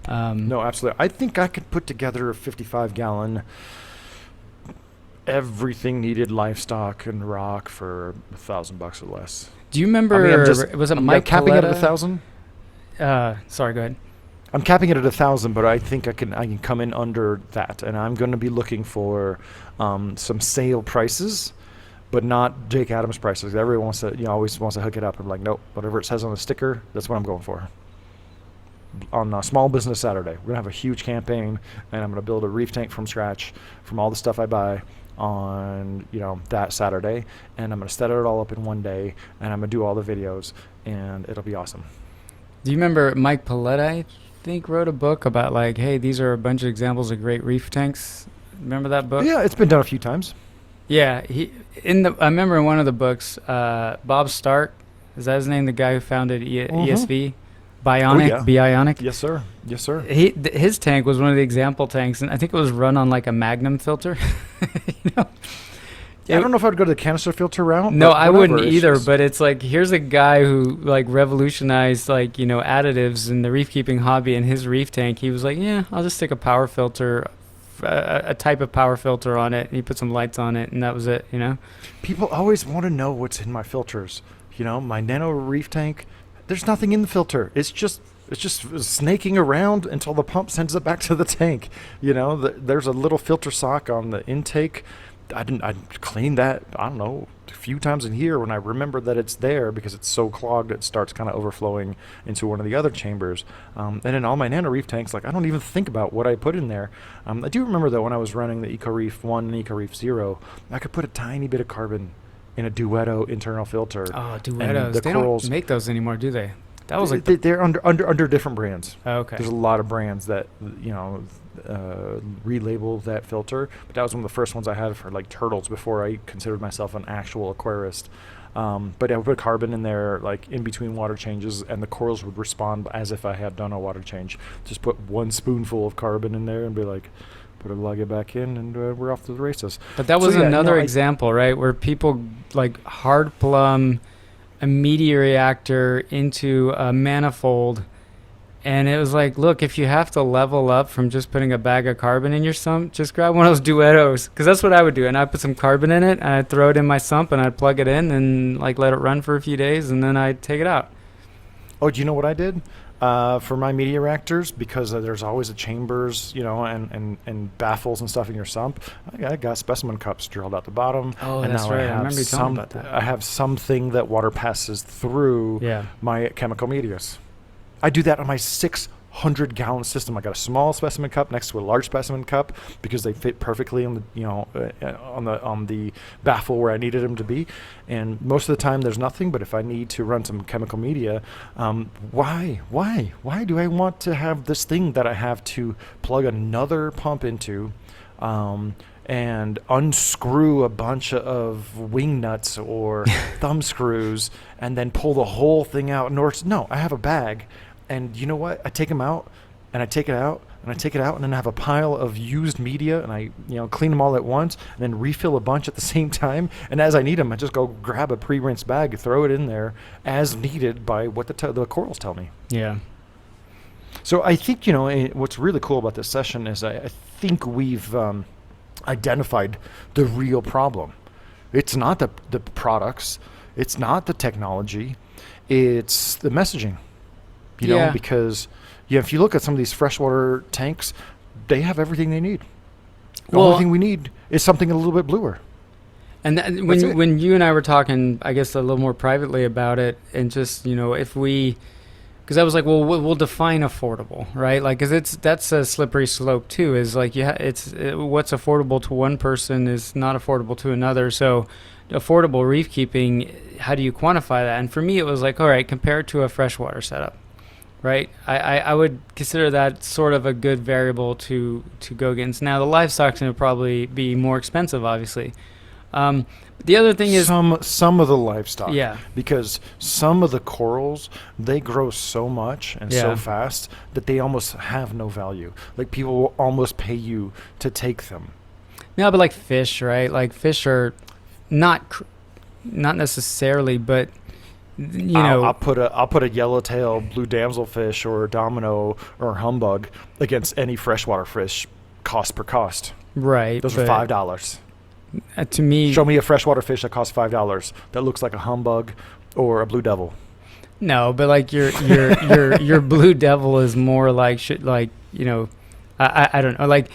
A: No, absolutely. I think I could put together a 55-gallon everything needed livestock and rock for $1,000 or less.
B: Do you remember? Was it Mike
A: capping it at
B: Paletta?
A: 1,000?
B: Sorry, go ahead.
A: I'm capping it at 1,000, but I think I can come in under that, and I'm going to be looking for some sale prices, but not Jake Adams prices. Everyone wants to, always wants to hook it up. I'm like, nope, whatever it says on the sticker, that's what I'm going for. On Small Business Saturday, we're gonna have a huge campaign, and I'm gonna build a reef tank from scratch from all the stuff I buy on that Saturday, and I'm gonna set it all up in one day, and I'm gonna do all the videos, and it'll be awesome.
B: Do you remember Mike Paletta, I think, wrote a book about like, hey, these are a bunch of examples of great reef tanks? Remember that book?
A: Yeah, it's been done a few times.
B: Yeah, I remember in one of the books, Bob Stark, is that his name? The guy who founded ESV, Bionic.
A: Yes, sir. Yes, sir.
B: His tank was one of the example tanks, and I think it was run on like a Magnum filter.
A: Yeah, I don't know if I would go to the canister filter route.
B: No, I wouldn't either. But it's like, here's a guy who like revolutionized like additives in the reef keeping hobby. In his reef tank, he was like, yeah, I'll just stick a power filter, a type of power filter on it. And he put some lights on it, and that was it.
A: People always want to know what's in my filters. My nano reef tank. There's nothing in the filter. It's just snaking around until the pump sends it back to the tank. There's a little filter sock on the intake. I cleaned that, I don't know, a few times in here when I remember that it's there because it's so clogged it starts kind of overflowing into one of the other chambers. And in all my nano reef tanks, like I don't even think about what I put in there. I do remember though when I was running the EcoReef 1 and EcoReef 0, I could put a tiny bit of carbon in a Duetto internal filter.
B: Oh, Duettos.
A: The
B: They
A: corals,
B: don't make those anymore, do they? That was like
A: they're under different brands.
B: oh, okay.
A: There's a lot of brands that relabel that filter, but that was one of the first ones I had for like turtles before I considered myself an actual aquarist. But I would put carbon in there like in between water changes, and the corals would respond as if I had done a water change. Just put one spoonful of carbon in there and be like, plug it back in, and we're off to the races.
B: But that was another example, right, where people like hard plumb a media reactor into a manifold, and it was like, look, if you have to level up from just putting a bag of carbon in your sump, just grab one of those Duettos, because that's what I would do. And I'd put some carbon in it, and I'd throw it in my sump, and I'd plug it in and like let it run for a few days, and then I'd take it out.
A: Oh, do you know what I did? For my media reactors, because there's always the chambers, and baffles and stuff in your sump, I got specimen cups drilled out the bottom.
B: Oh,
A: and
B: that's
A: now
B: right. I remember you telling me about that.
A: I have something that water passes through my chemical medias. I do that on my 600-gallon system. I got a small specimen cup next to a large specimen cup because they fit perfectly on the on the baffle where I needed them to be. And most of the time there's nothing, but if I need to run some chemical media, why do I want to have this thing that I have to plug another pump into? And unscrew a bunch of wing nuts or thumb screws and then pull the whole thing out. No, I have a bag. And you know what? I take them out, and I take it out, and I take it out, and then I have a pile of used media, and I clean them all at once, and then refill a bunch at the same time. And as I need them, I just go grab a pre-rinsed bag, throw it in there as needed by what the corals tell me.
B: Yeah.
A: So I think what's really cool about this session is I think we've identified the real problem. It's not the products, it's not the technology, it's the messaging. Because if you look at some of these freshwater tanks, they have everything they need. The only thing we need is something a little bit bluer.
B: And when you and I were talking, I guess a little more privately about it, and just if we, because I was like, well, we'll define affordable, right? Like, because that's a slippery slope too. Is like what's affordable to one person is not affordable to another. So, affordable reef keeping, how do you quantify that? And for me, it was like, all right, compared to a freshwater setup. Right, I would consider that sort of a good variable to go against. Now the livestock's going to probably be more expensive, obviously. The other thing is
A: some of the livestock,
B: yeah,
A: because some of the corals, they grow so much and so fast that they almost have no value. Like people will almost pay you to take them.
B: No, but like fish, right? Like fish are not necessarily, but. I'll put
A: a yellowtail blue damselfish or a domino or a humbug against any freshwater fish, cost per cost.
B: Right.
A: Those are $5.
B: To me,
A: show me a freshwater fish that costs $5 that looks like a humbug or a blue devil.
B: No, but like your blue devil is more like I don't know, like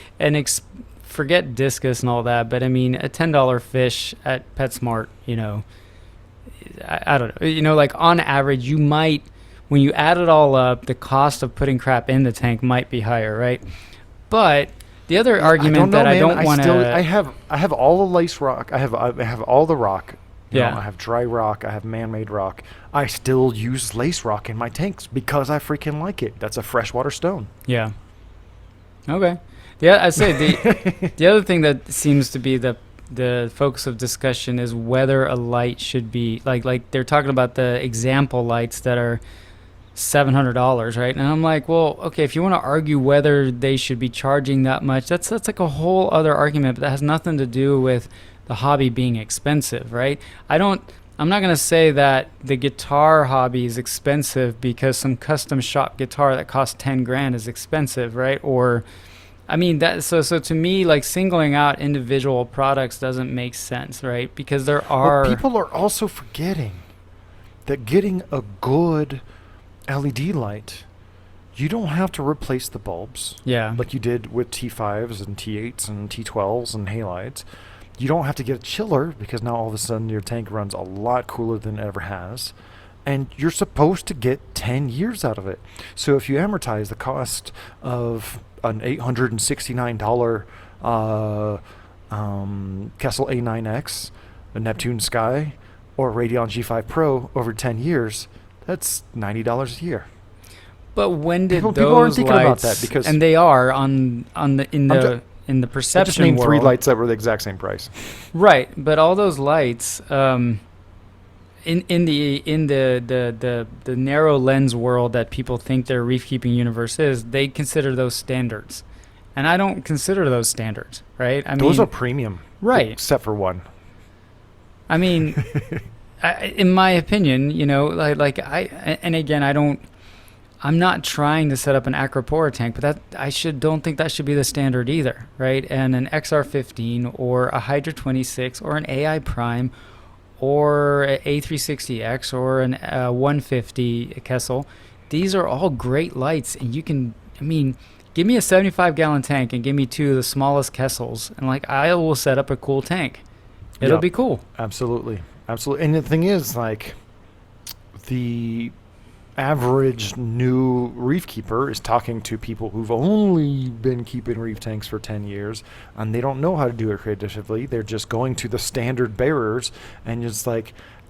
B: forget discus and all that, but I mean a $10 fish at PetSmart, I don't know. Like on average, you might, when you add it all up, the cost of putting crap in the tank might be higher, right? But the other argument I don't want to,
A: I have all the lace rock. I have all the rock.
B: Yeah.
A: I have dry rock. I have man-made rock. I still use lace rock in my tanks because I freaking like it. That's a freshwater stone.
B: Yeah. Okay. Yeah, I say the other thing that seems to be the focus of discussion is whether a light should be like they're talking about the example lights that are $700, right? And I'm like, well, okay, if you want to argue whether they should be charging that much, that's like a whole other argument, but that has nothing to do with the hobby being expensive, right? I'm not going to say that the guitar hobby is expensive because some custom shop guitar that costs 10 grand is expensive, right? Or I mean that so to me, like singling out individual products doesn't make sense, right? Because there are
A: people are also forgetting that getting a good LED light, you don't have to replace the bulbs.
B: Yeah.
A: Like you did with T5s and T8s and T12s and halides. You don't have to get a chiller because now all of a sudden your tank runs a lot cooler than it ever has. And you're supposed to get 10 years out of it. So if you amortize the cost of an $869 Kessel A9X, a Neptune Sky, or a Radeon G5 Pro over 10 years, that's $90 a year.
B: But when did
A: people aren't
B: those
A: thinking about
B: lights?
A: that because
B: And they are in the
A: I just
B: perception
A: named
B: world.
A: 3 lights that were the exact same price.
B: Right, but all those lights, in the narrow lens world that people think their reef keeping universe is, they consider those standards, and I don't consider those standards. Right? I mean,
A: Those are premium,
B: right?
A: Except for one.
B: I mean, in my opinion, and again, I'm not trying to set up an Acropora tank, but don't think that should be the standard either, right? And an XR15 or a Hydra 26 or an AI Prime or an A360X or an 150 Kessel, these are all great lights, and give me a 75-gallon tank and give me 2 of the smallest Kessels, and I will set up a cool tank. It'll be cool.
A: Absolutely. And the thing is, the average new reef keeper is talking to people who've only been keeping reef tanks for 10 years, and they don't know how to do it creatively. They're just going to the standard bearers, and it's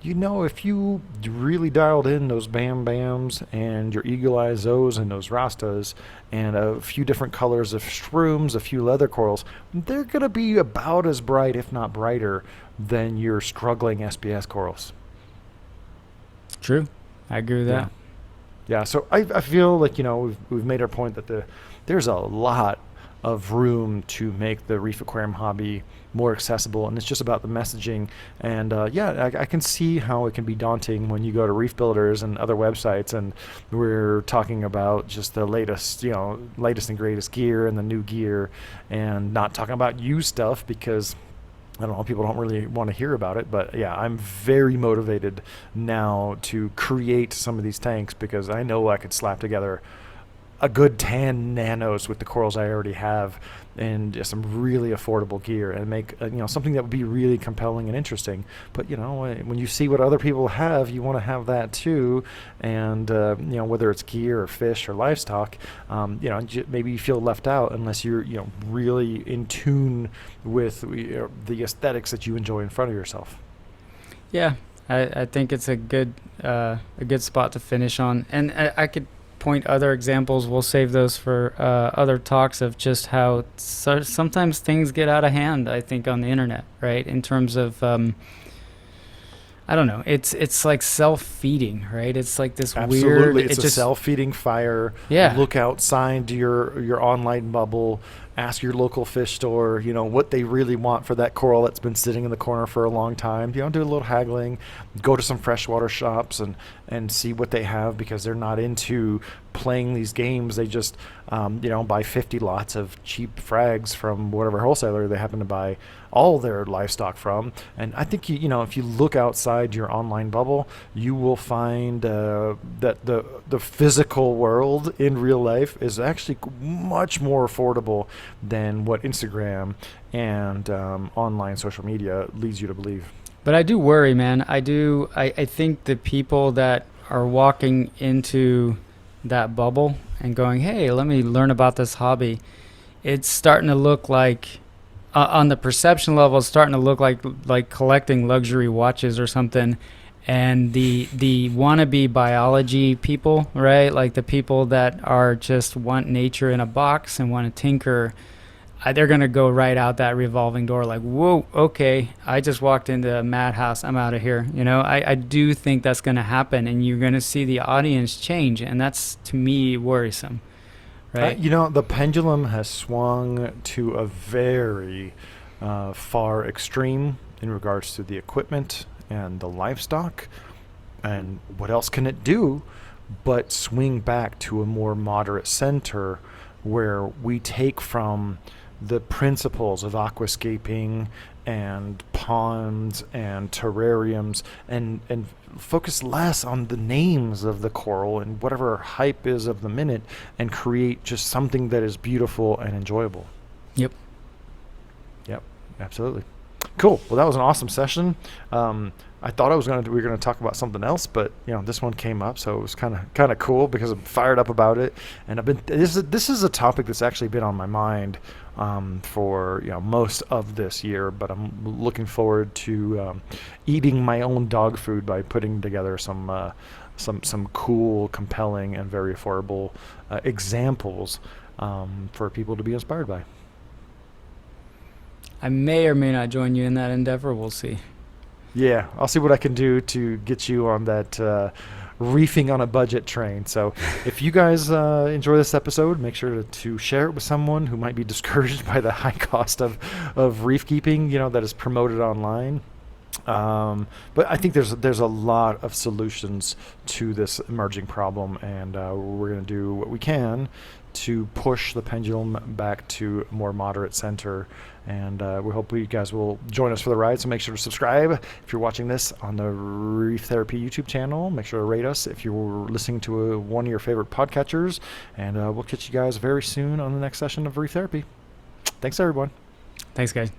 A: if you really dialed in those Bam Bams and your Eagle Eye Zoes and those Rastas and a few different colors of shrooms, a few leather corals, they're going to be about as bright, if not brighter, than your struggling SPS corals.
B: True. I agree with that.
A: Yeah, so I feel like, we've made our point that there's a lot of room to make the reef aquarium hobby more accessible, and it's just about the messaging. And I can see how it can be daunting when you go to reef builders and other websites and we're talking about just the latest and greatest gear and the new gear, and not talking about used stuff because I don't know, people don't really want to hear about it. But yeah, I'm very motivated now to create some of these tanks because I know I could slap together a good 10 nanos with the corals I already have and just some really affordable gear and make something that would be really compelling and interesting. But when you see what other people have, you want to have that too. And whether it's gear or fish or livestock, maybe you feel left out unless you're really in tune with the aesthetics that you enjoy in front of yourself.
B: Yeah, I think it's a good spot to finish on, and I could point other examples. We'll save those for other talks of just how sometimes things get out of hand, I think, on the internet, right? In terms of I don't know, it's like self-feeding, right? It's like this
A: Absolutely.
B: weird,
A: it's a self-feeding fire.
B: Yeah.
A: Look outside your online bubble, ask your local fish store, what they really want for that coral that's been sitting in the corner for a long time. Do a little haggling, go to some freshwater shops and see what they have, because they're not into playing these games. They just buy 50 lots of cheap frags from whatever wholesaler they happen to buy all their livestock from. And I think if you look outside your online bubble, you will find that the physical world in real life is actually much more affordable than what Instagram and online social media leads you to believe.
B: But I do worry, man. I think the people that are walking into that bubble and going, hey, let me learn about this hobby, it's starting to look like, on the perception level, it's starting to look like collecting luxury watches or something. And the wannabe biology people, right? Like the people that are just want nature in a box and want to tinker, they're going to go right out that revolving door like, whoa, okay, I just walked into a madhouse, I'm out of here. I do think that's going to happen, and you're going to see the audience change, and that's, to me, worrisome, right?
A: The pendulum has swung to a very far extreme in regards to the equipment and the livestock, and what else can it do but swing back to a more moderate center where we take from the principles of aquascaping and ponds and terrariums and focus less on the names of the coral and whatever hype is of the minute, and create just something that is beautiful and enjoyable.
B: Yep,
A: absolutely. Cool. Well, that was an awesome session. I thought we were gonna talk about something else, but this one came up, so it was kind of cool because I'm fired up about it. And this is a topic that's actually been on my mind for most of this year. But I'm looking forward to eating my own dog food by putting together some cool, compelling, and very affordable examples for people to be inspired by.
B: I may or may not join you in that endeavor. We'll see.
A: Yeah, I'll see what I can do to get you on that reefing on a budget train. So if you guys enjoy this episode, make sure to share it with someone who might be discouraged by the high cost of reef keeping, that is promoted online. But I think there's a lot of solutions to this emerging problem, and we're going to do what we can to push the pendulum back to a more moderate center. And we hope you guys will join us for the ride. So make sure to subscribe if you're watching this on the Reef Therapy YouTube channel. Make sure to rate us if you're listening to one of your favorite podcatchers. And we'll catch you guys very soon on the next session of Reef Therapy. Thanks, everyone.
B: Thanks, guys.